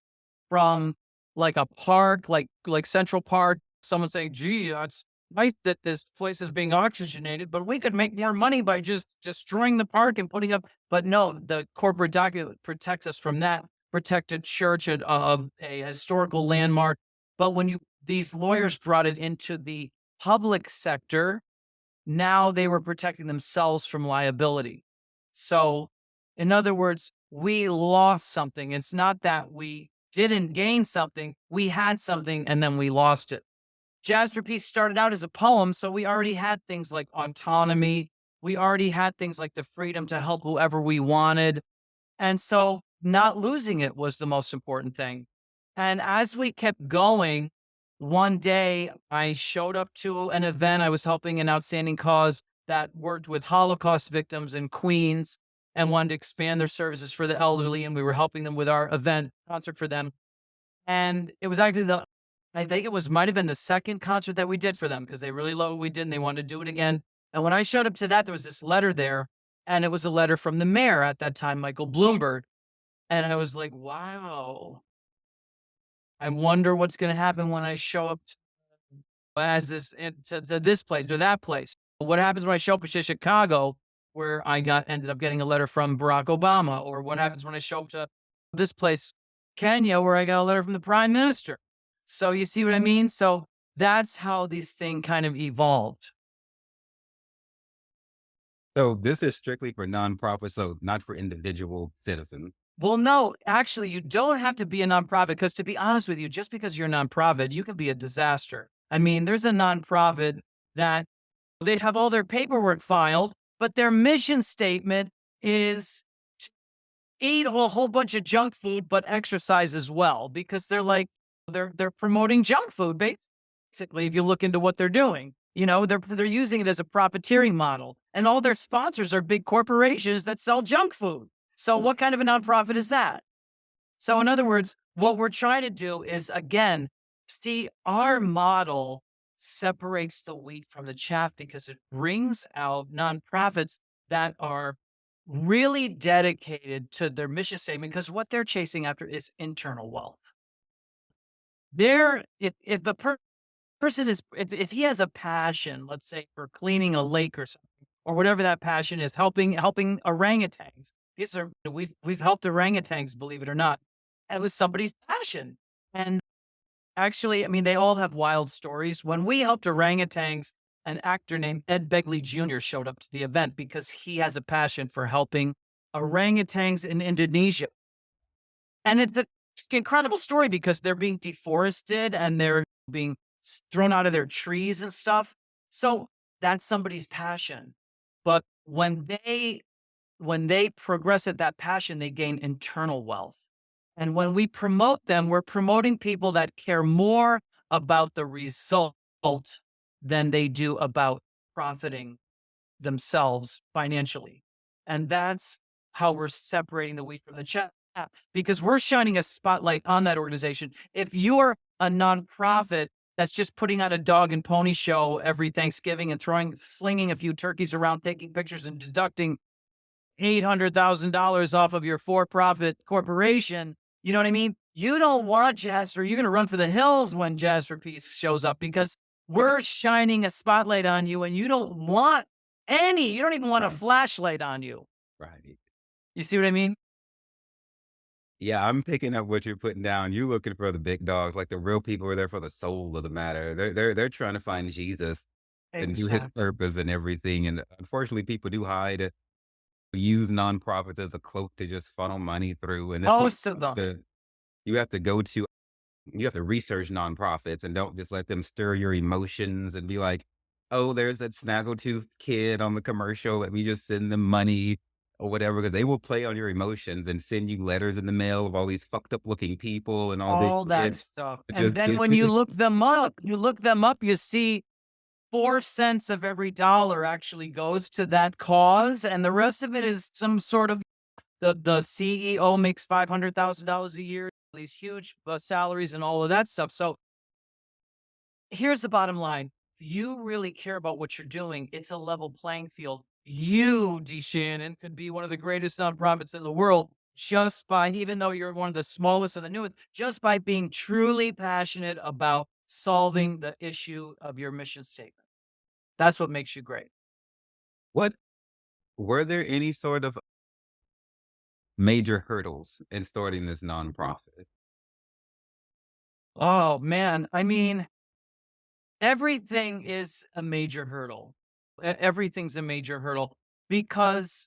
from, like, a park, like Central Park. Someone saying, "Gee, it's nice that this place is being oxygenated, but we could make more money by just destroying the park and putting up." But no, the corporate document protects us from that. Protect a church, a historical landmark. But when these lawyers brought it into the public sector, now they were protecting themselves from liability. So, in other words, we lost something. It's not that we didn't gain something, we had something and then we lost it. Jazz for Peace started out as a poem, so we already had things like autonomy. We already had things like the freedom to help whoever we wanted. And so not losing it was the most important thing. And as we kept going, one day I showed up to an event. I was helping an outstanding cause that worked with Holocaust victims in Queens and wanted to expand their services for the elderly. And we were helping them with our event concert for them. And it was actually I think it might have been the second concert that we did for them because they really loved what we did and they wanted to do it again. And when I showed up to that, there was this letter there, and it was a letter from the mayor at that time, Michael Bloomberg. And I was like, wow, I wonder what's going to happen when I show up as to this place or that place. What happens when I show up to Chicago, where ended up getting a letter from Barack Obama, or what happens when I show up to this place, Kenya, where I got a letter from the prime minister. So you see what I mean? So that's how this thing kind of evolved. So this is strictly for nonprofits, so not for individual citizens. Well, no, actually, you don't have to be a nonprofit because, to be honest with you, just because you're a nonprofit, you can be a disaster. I mean, there's a nonprofit that they have all their paperwork filed, but their mission statement is eat a whole bunch of junk food, but exercise as well, because they're like, they're promoting junk food basically. If you look into what they're doing, they're using it as a profiteering model, and all their sponsors are big corporations that sell junk food. So what kind of a nonprofit is that? So in other words, what we're trying to do is, again, see, our model separates the wheat from the chaff because it brings out nonprofits that are really dedicated to their mission statement, because what they're chasing after is internal wealth. If the person is, if he has a passion, let's say for cleaning a lake or something, or whatever that passion is, helping orangutans. These are, we've helped orangutans, believe it or not. It was somebody's passion. And actually, I mean, they all have wild stories. When we helped orangutans, an actor named Ed Begley Jr. showed up to the event because he has a passion for helping orangutans in Indonesia. And it's an incredible story because they're being deforested and they're being thrown out of their trees and stuff. So that's somebody's passion. But when they progress at that passion, they gain internal wealth. And when we promote them, we're promoting people that care more about the result than they do about profiting themselves financially. And that's how we're separating the wheat from the chaff, because we're shining a spotlight on that organization. If you're a nonprofit that's just putting on a dog and pony show every Thanksgiving and slinging a few turkeys around, taking pictures and deducting $800,000 off of your for-profit corporation, you know what I mean? You don't want Jasper. You're going to run for the hills when Jasper Peace shows up, because we're shining a spotlight on you, and you don't want you don't even want a flashlight on you. Right. You see what I mean? Yeah, I'm picking up what you're putting down. You're looking for the big dogs, like the real people are there for the soul of the matter. They're trying to find Jesus and do his Exactly. purpose and everything. And unfortunately, people do hide, use nonprofits as a cloak to just funnel money through. And that's what Most of them. the you have to go to. You have to research nonprofits and don't just let them stir your emotions and be like, "Oh, there's that snaggletooth kid on the commercial. Let me just send them money or whatever," because they will play on your emotions and send you letters in the mail of all these fucked up looking people and all these All that kids. stuff. It And just then gives when you me look them up, you see 4 cents of every dollar actually goes to that cause, and the rest of it is some sort of, the CEO makes $500,000 a year, these huge salaries and all of that stuff. So here's the bottom line. If you really care about what you're doing, it's a level playing field. You, D. Shannon, could be one of the greatest nonprofits in the world just by, even though you're one of the smallest and the newest, just by being truly passionate about solving the issue of your mission statement. That's what makes you great. what were there any sort of major hurdles in starting this nonprofit? Oh, man. I mean, everything is a major hurdle. Everything's a major hurdle because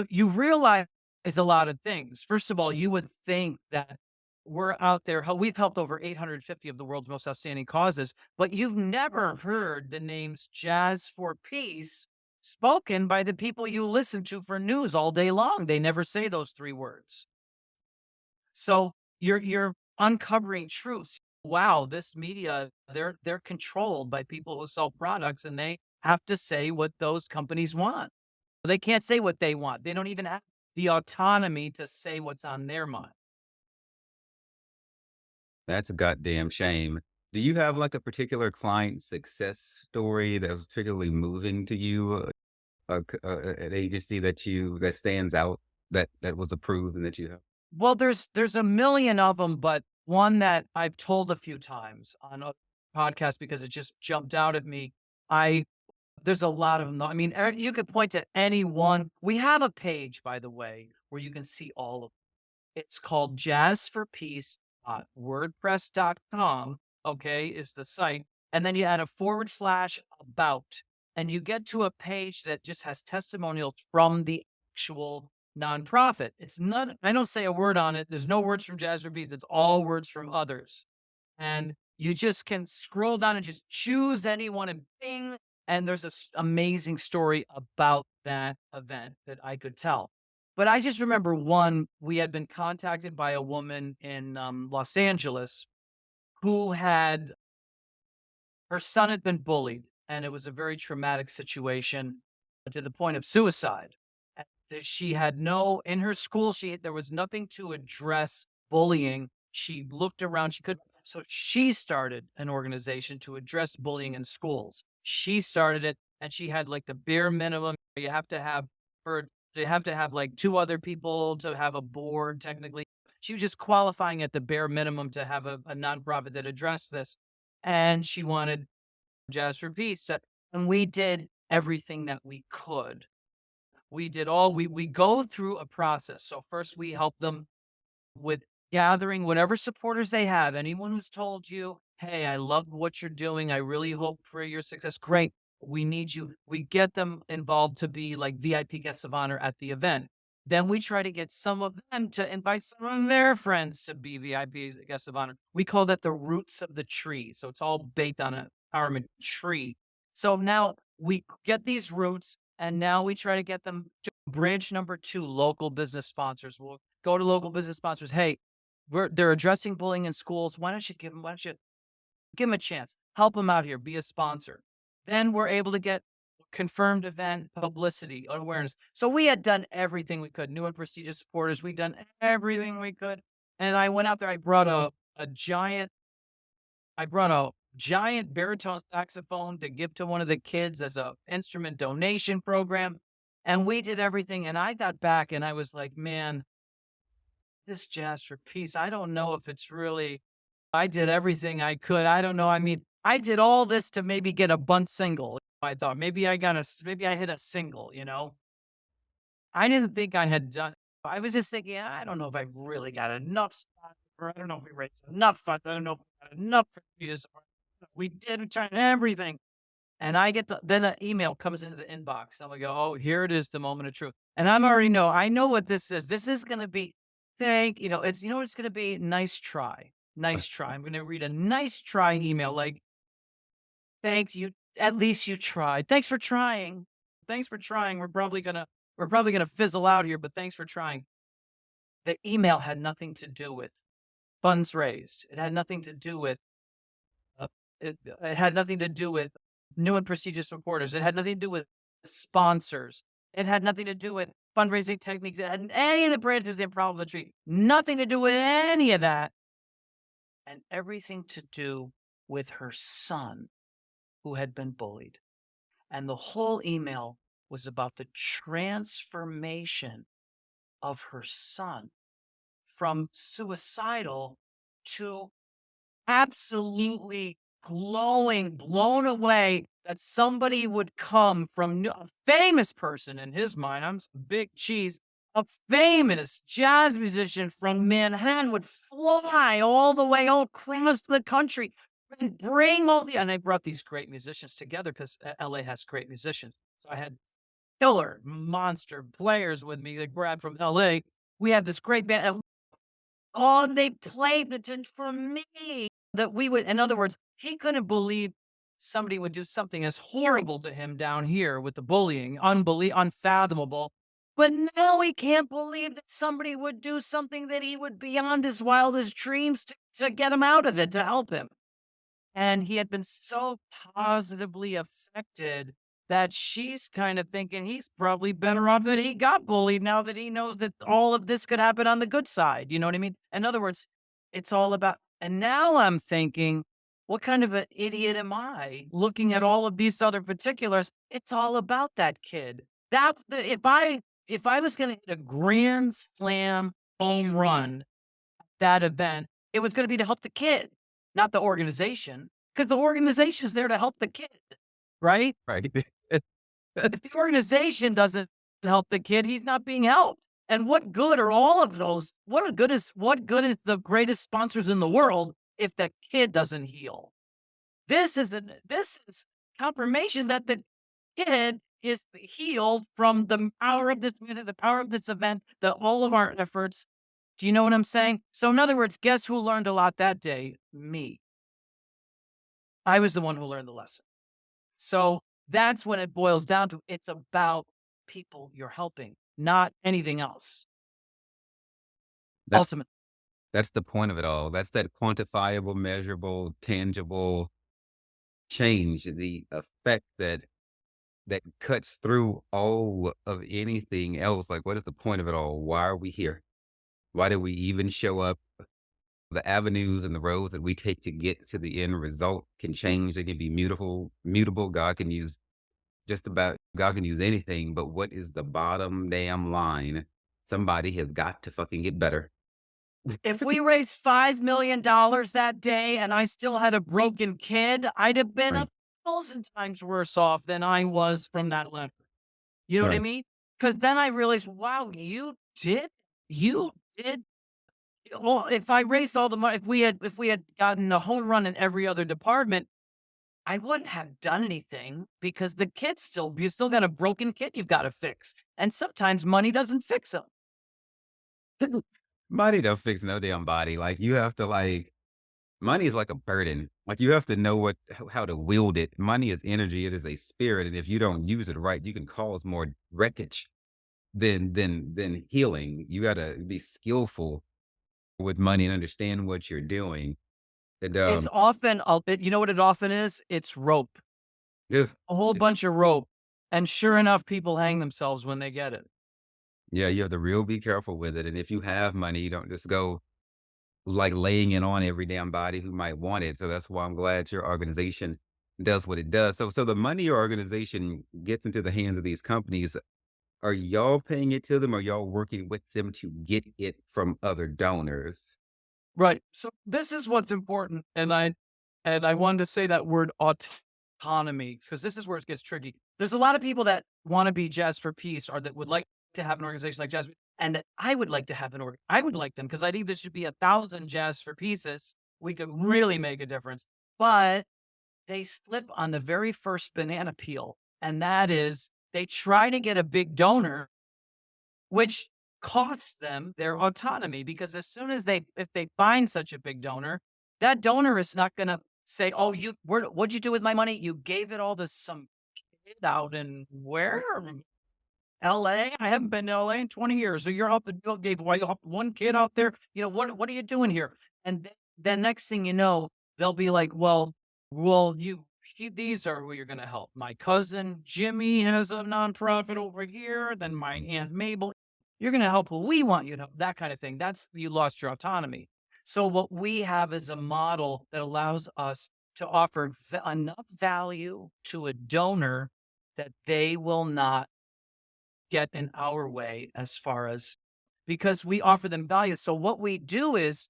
you realize a lot of things. First of all, you would think that we're out there. We've helped over 850 of the world's most outstanding causes, but you've never heard the names Jazz for Peace spoken by the people you listen to for news all day long. They never say those three words. So you're uncovering truths. Wow, this media, they're controlled by people who sell products, and they have to say what those companies want. They can't say what they want. They don't even have the autonomy to say what's on their mind. That's a goddamn shame. Do you have like a particular client success story that was particularly moving to you? An agency that stands out that was approved and that you have? Well, there's a million of them, but one that I've told a few times on a podcast because it just jumped out at me. I There's a lot of them, though. I mean, you could point to any one. We have a page, by the way, where you can see all of. It's called jazzforpeace.wordpress.com. Okay, is the site, and then you add a /about. and you get to a page that just has testimonials from the actual nonprofit. It's not, I don't say a word on it. There's no words from Jazz or Beats. It's all words from others. And you just can scroll down and just choose anyone and ping. And there's this amazing story about that event that I could tell. But I just remember one, we had been contacted by a woman in Los Angeles who had, her son had been bullied, and it was a very traumatic situation to the point of suicide. And she had no, in her school, there was nothing to address bullying. She looked around, she could, so she started an organization to address bullying in schools. She started it, and she had like the bare minimum. You have to have for you have to have like two other people to have a board technically. She was just qualifying at the bare minimum to have a nonprofit that addressed this. And she wanted Jazz for Peace. And we did everything that we could. We did all, we go through a process. So first we help them with gathering whatever supporters they have. Anyone who's told you, hey, I love what you're doing. I really hope for your success. Great. We need you. We get them involved to be like VIP guests of honor at the event. Then we try to get some of them to invite some of their friends to be VIP guests of honor. We call that the roots of the tree. So it's all baked on a empowerment tree. So now we get these roots, and now we try to get them to branch number 2, local business sponsors. We'll go to local business sponsors. Hey, they're addressing bullying in schools. Why don't you give them a chance? Help them out here. Be a sponsor. Then we're able to get confirmed event publicity awareness. So we had done everything we could. New and prestigious supporters. We'd done everything we could. And I went out there. I brought a giant baritone saxophone to give to one of the kids as a instrument donation program. And we did everything. And I got back and I was like, man, this Jazz for Peace, I don't know if it's really, I did everything I could. I don't know. I mean, I did all this to maybe get a bunt single. I thought maybe I hit a single, you know? I didn't think I had done, I was just thinking, I don't know if I've really got enough stuff, or I don't know if we raised enough funds. I don't know if we got enough for this. We tried everything. And I get then an email comes into the inbox. And I go, oh, here it is, the moment of truth. And I know what this is. This is going to be, it's going to be nice try. Nice try. I'm going to read a nice try email. Like, thanks, at least you tried. Thanks for trying. Thanks for trying. We're probably gonna fizzle out here, but thanks for trying. The email had nothing to do with funds raised. It had nothing to do with it had nothing to do with new and prestigious supporters. It had nothing to do with sponsors. It had nothing to do with fundraising techniques. It had any of the branches of the problem tree. Nothing to do with any of that. And everything to do with her son, who had been bullied. And the whole email was about the transformation of her son from suicidal to absolutely blown away that somebody would come from a famous person in his mind. I'm some big cheese. A famous jazz musician from Manhattan would fly all the way all across the country and bring and I brought these great musicians together because LA has great musicians. So I had killer monster players with me that grabbed from LA. We had this great band. They played it for me that we would, in other words, he couldn't believe somebody would do something as horrible to him down here with the bullying, unfathomable. But now he can't believe that somebody would do something that he would beyond his wildest dreams to get him out of it, to help him. And he had been so positively affected that she's kind of thinking he's probably better off that he got bullied now that he knows that all of this could happen on the good side. You know what I mean? In other words, it's all about, and now I'm thinking, what kind of an idiot am I looking at all of these other particulars? It's all about that kid. If I was going to hit a grand slam home run at that event, it was going to be to help the kid, not the organization, because the organization is there to help the kid, right? Right. If the organization doesn't help the kid, he's not being helped. And what good are all of those? What good is the greatest sponsors in the world if the kid doesn't heal? This is confirmation that the kid is healed from the power of this music, the power of this event, the all of our efforts. Do you know what I'm saying? So in other words, guess who learned a lot that day? Me. I was the one who learned the lesson. So that's when it boils down to it's about people you're helping, not anything else. That's Ultimately, that's the point of it all. That's that quantifiable, measurable, tangible change, the effect that cuts through all of anything else. Like, what is the point of it all? Why are we here? Why do we even show up? The avenues and the roads that we take to get to the end result can change. They can be mutable. God can use anything, but what is the bottom damn line? Somebody has got to fucking get better. if we raised $5 million that day and I still had a broken kid, I'd have been Right. 1,000 times worse off than I was from that letter. You know what I Right. mean? Because then I realized, wow, did, you did. Well, if I raised all the money, if we had gotten a home run in every other department, I wouldn't have done anything because the kid's you still got a broken kid you've got to fix. And sometimes money doesn't fix them. Money don't fix no damn body. Like you have to like money is like a burden. Like you have to know how to wield it. Money is energy. It is a spirit, and if you don't use it right, you can cause more wreckage than healing. You got to be skillful with money and understand what you're doing. And It's often, you know what it often is? It's rope, yeah, a whole bunch of rope. And sure enough, people hang themselves when they get it. yeah, you have to real be careful with it. And if you have money, you don't just go like laying it on every damn body who might want it. So that's why I'm glad your organization does what it does. So the money your organization gets into the hands of these companies, are y'all paying it to them or y'all working with them to get it from other donors? Right. So this is what's important. And I wanted to say that word autonomy because this is where it gets tricky. There's a lot of people that want to be Jazz for Peace or that would like to have an organization like Jazz. And I would like to have I would like them because I think there should be 1,000 Jazz for Pieces. We could really make a difference. But they slip on the very first banana peel. And that is they try to get a big donor which costs them their autonomy because as soon as if they find such a big donor, that donor is not going to say, "Oh, what'd you do with my money? You gave it all to some kid out in where? LA? I haven't been to LA in 20 years. So you're helping you gave away one kid out there. What are you doing here?" And then next thing you know, they'll be like, well, these are who you're going to help. My cousin Jimmy has a nonprofit over here. Then my aunt Mabel. You're going to help who we want you to. That kind of thing. That's you lost your autonomy. So what we have is a model that allows us to offer enough value to a donor that they will not get in our way as far as because we offer them value. So what we do is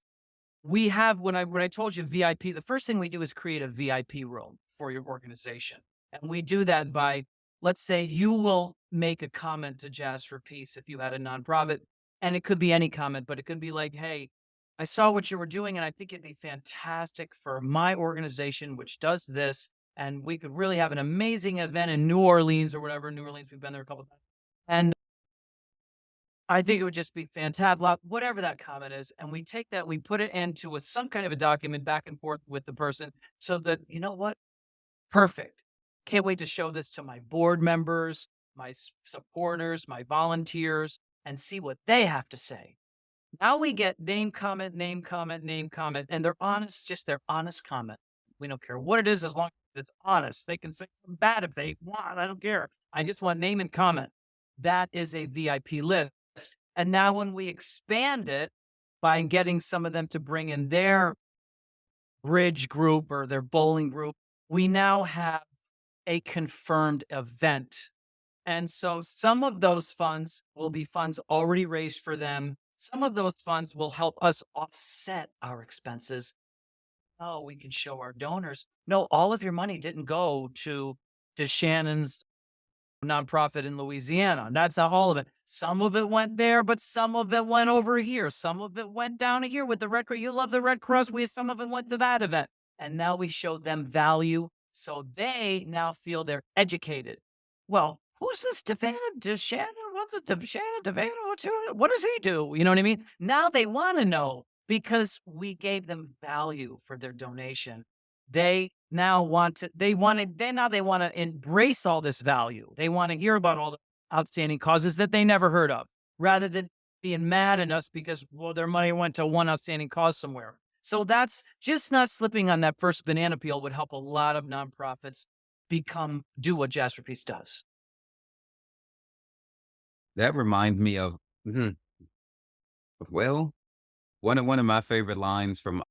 we have when I told you VIP, the first thing we do is create a VIP room for your organization. And we do that by let's say you will make a comment to Jazz for Peace if you had a nonprofit. And it could be any comment, but it could be like, hey, I saw what you were doing and I think it'd be fantastic for my organization, which does this. And we could really have an amazing event in New Orleans or whatever. New Orleans, we've been there a couple of times. And I think it would just be fantastic, whatever that comment is. And we take that, we put it into some kind of a document back and forth with the person so that, you know what? Perfect. Can't wait to show this to my board members, my supporters, my volunteers, and see what they have to say. Now we get name, comment, name, comment, name, comment, and they're honest, just their honest comment. We don't care what it is as long as it's honest. They can say something bad if they want. I don't care. I just want name and comment. That is a VIP list. And now when we expand it by getting some of them to bring in their bridge group or their bowling group, we now have a confirmed event. And so some of those funds will be funds already raised for them. Some of those funds will help us offset our expenses. Oh, we can show our donors. No, all of your money didn't go to Shannon's nonprofit in Louisiana. That's not all of it. Some of it went there, but some of it went over here. Some of it went down here with the Red Cross. You love the Red Cross. Some of it went to that event. And now we show them value. So they now feel they're educated. well, who's this De'Vannon? What's it, De'Vannon? What does he do? You know what I mean? Now they want to know because we gave them value for their donation. They want to embrace all this value. They want to hear about all the outstanding causes that they never heard of rather than being mad at us because, well, their money went to one outstanding cause somewhere. So that's just not slipping on that first banana peel would help a lot of nonprofits do what Jazzerpiece does. That reminds me of, well, one of my favorite lines from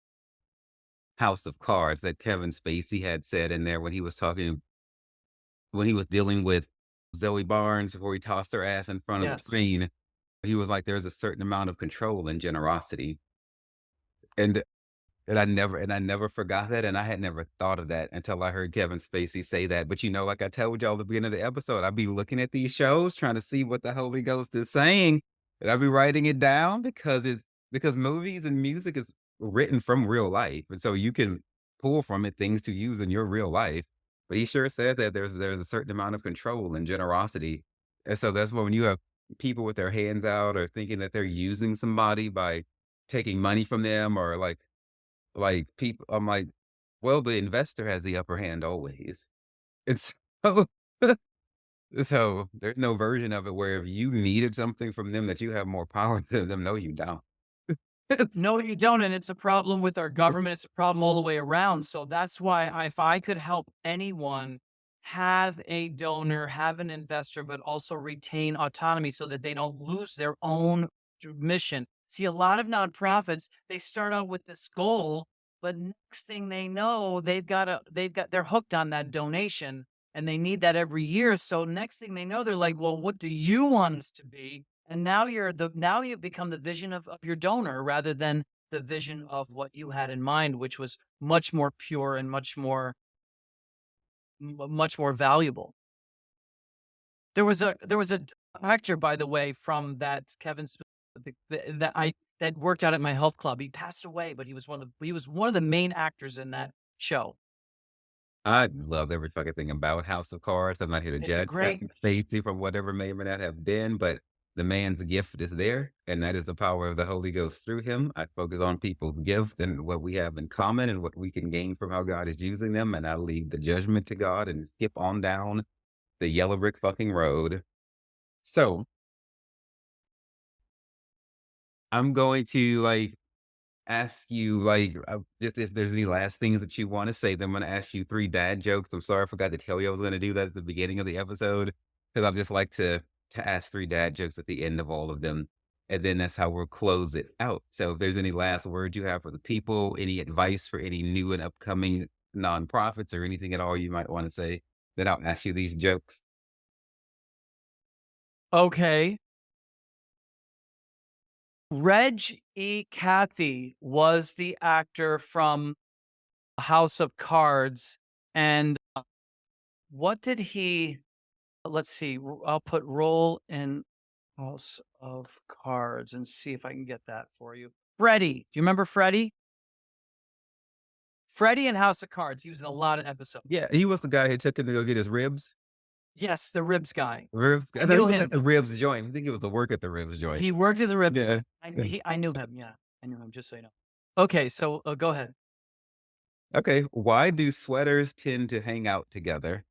House of Cards that Kevin Spacey had said in there when he was dealing with Zoe Barnes before he tossed her ass in front of the Yes. screen. He was like, "There's a certain amount of control and generosity," and I never forgot that, and I had never thought of that until I heard Kevin Spacey say that. But, like I told y'all at the beginning of the episode, I'd be looking at these shows trying to see what the Holy Ghost is saying, and I'd be writing it down because movies and music is written from real life, and so you can pull from it things to use in your real life. But he sure said that there's a certain amount of control and generosity, and so that's when you have people with their hands out or thinking that they're using somebody by taking money from them or like, people I'm like, "Well, the investor has the upper hand always." It's so so there's no version of it where if you needed something from them that you have more power than them. No, you don't. No, you don't, and it's a problem with our government, it's a problem all the way around, so that's why if I could help anyone have a donor, have an investor, but also retain autonomy so that they don't lose their own mission. See, a lot of nonprofits, they start out with this goal, but next thing they know, they're hooked on that donation, and they need that every year, so next thing they know, they're like, "Well, what do you want us to be?" And now you become the vision of your donor rather than the vision of what you had in mind, which was much more pure and much more valuable. There was a actor, by the way, from that Kevin Smith that worked out at my health club. He passed away, but he was one of the main actors in that show. I love every fucking thing about House of Cards. I'm not here to It's a judge great Kevin Spacey from whatever may or may not have been, but the man's gift is there, and that is the power of the Holy Ghost through him. I focus on people's gifts and what we have in common and what we can gain from how God is using them, and I leave the judgment to God and skip on down the yellow brick fucking road. So, I'm going to, ask you, just if there's any last things that you wanna say, then I'm gonna ask you 3 dad jokes. I'm sorry I forgot to tell you I was gonna do that at the beginning of the episode, because 'cause I'd just like to ask 3 dad jokes at the end of all of them, and then that's how we'll close it out. So if there's any last words you have for the people, any advice for any new and upcoming nonprofits or anything at all you might wanna say, then I'll ask you these jokes. Okay. Reg E. Cathy was the actor from House of Cards, and what did he let's see, I'll put role in House of Cards and see if I can get that for you. Freddie. Do you remember Freddie? Freddie in House of Cards. He was in a lot of episodes. Yeah, he was the guy who took him to go get his ribs. Yes, the ribs guy. Ribs I I thought he knew was at him. the ribs joint. I think it was the work at the ribs joint. He worked at the ribs. Yeah. I knew him. Yeah, I knew him. Just so you know. Okay, so go ahead. Okay, why do sweaters tend to hang out together?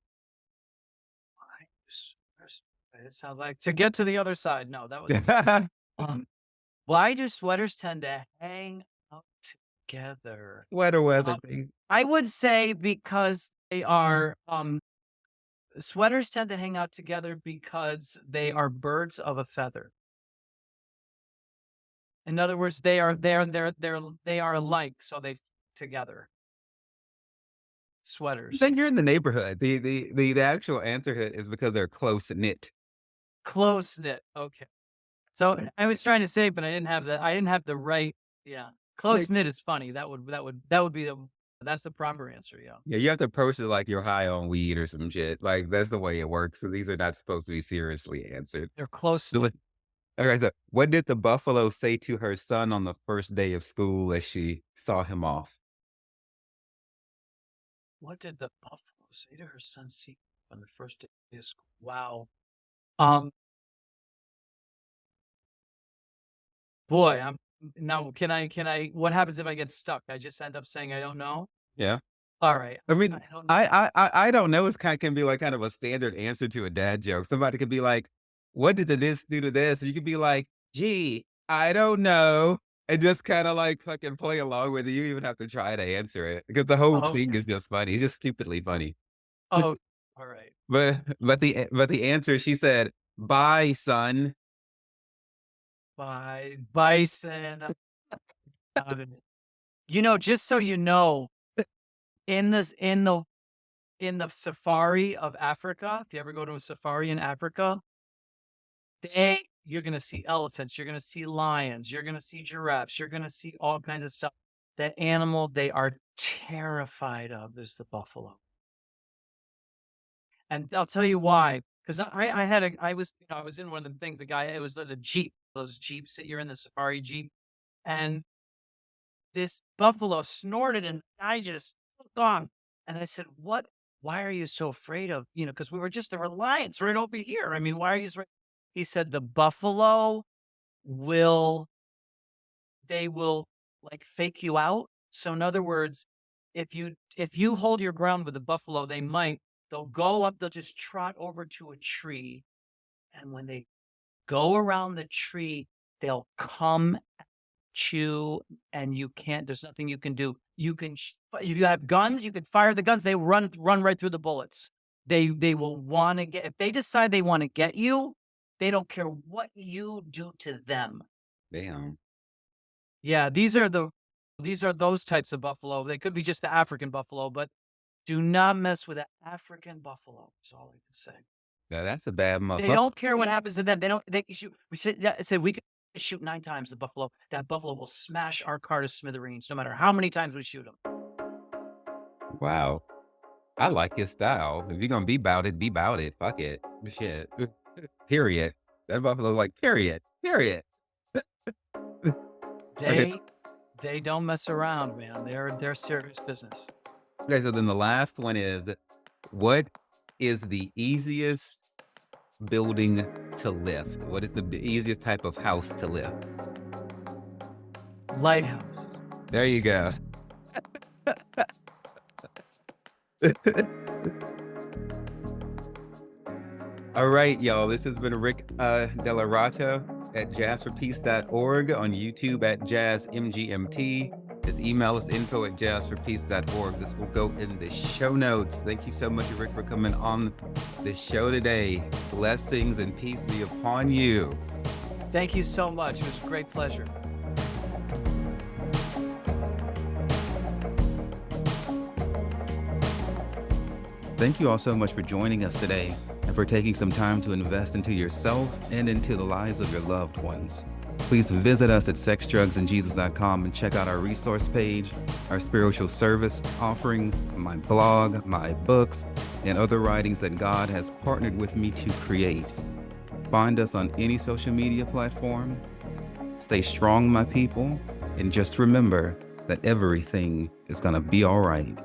Why it sounds like to get to the other side. No, that was um, why do sweaters tend to hang out together? Sweater weather, Um, baby. I would say because they are sweaters tend to hang out together because they are birds of a feather. In other words, they are alike, so they together. Sweaters. Then you're in the neighborhood. The actual answer is because they're close knit. Close knit. Okay. So I was trying to say, but I didn't have the right. Yeah. Like, Close knit is funny. That would be that's the proper answer. Yeah. yeah, you have to approach it like you're high on weed or some shit. Like that's the way it works. So these are not supposed to be seriously answered. They're close So, knit. okay, so what did the buffalo say to her son on the first day of school as she saw him off? What did the buffalo say to her son? See, on the first day of school. Wow. Um, boy, I'm now. What happens if I get stuck? I just end up saying I don't know. Yeah. All right. I mean, I don't know. I don't know. It's kind can be like kind of a standard answer to a dad joke. Somebody could be like, "What did the this do to this?" And you could be like, "Gee, I don't know," and just kind of like fucking play along with it. You even have to try to answer it because the whole thing Okay. is just funny. It's just stupidly funny. Oh, all right. But the answer she said, "Bye, son." Bison. Got it. Just so you know, in this in the safari of Africa, if you ever go to a safari in Africa, you're gonna see elephants, you're gonna see lions, you're gonna see giraffes, you're gonna see all kinds of stuff. That animal they are terrified of is the buffalo. And I'll tell you why. Because I had I was in one of the things, it was the Jeep, those Jeeps that you're in, the safari Jeep. And this buffalo snorted and I just gone. And I said, "What? Why are you so afraid of?" Because there were lions right over here. I mean, why are you so? He said, "The buffalo will, they will like fake you out." So in other words, if you hold your ground with the buffalo, they'll go up, they'll just trot over to a tree. And when they go around the tree, they'll come you, and there's nothing you can do. If you have guns, you can fire the guns. They run right through the bullets. They will want to if they decide they want to get you, they don't care what you do to them. Damn. Yeah, these are those types of buffalo. They could be just the African buffalo, but do not mess with the African buffalo. That's all I can say. Now that's a bad They motherfucker. don't care what happens to them. They can shoot. We could shoot 9 times the buffalo. That buffalo will smash our car to smithereens, no matter how many times we shoot him. Wow. I like his style. If you're gonna be about it, be about it. Fuck it. Shit. Period. That buffalo like period. Period. Okay. They don't mess around, man. They're serious business. Okay, so then the last one is, what is the easiest building to lift? What is the easiest type of house to lift? Lighthouse. There you go. All right, y'all. This has been Rick DellaRatta at jazzforpeace.org, on YouTube at jazzmgmt. His email is info@jazzforpeace.org. This will go in the show notes. Thank you so much, Rick, for coming on the show today. Blessings and peace be upon you. Thank you so much. It was a great pleasure. Thank you all so much for joining us today and for taking some time to invest into yourself and into the lives of your loved ones. Please visit us at sexdrugsandjesus.com and check out our resource page, our spiritual service offerings, my blog, my books, and other writings that God has partnered with me to create. Find us on any social media platform. Stay strong, my people, and just remember that everything is going to be all right.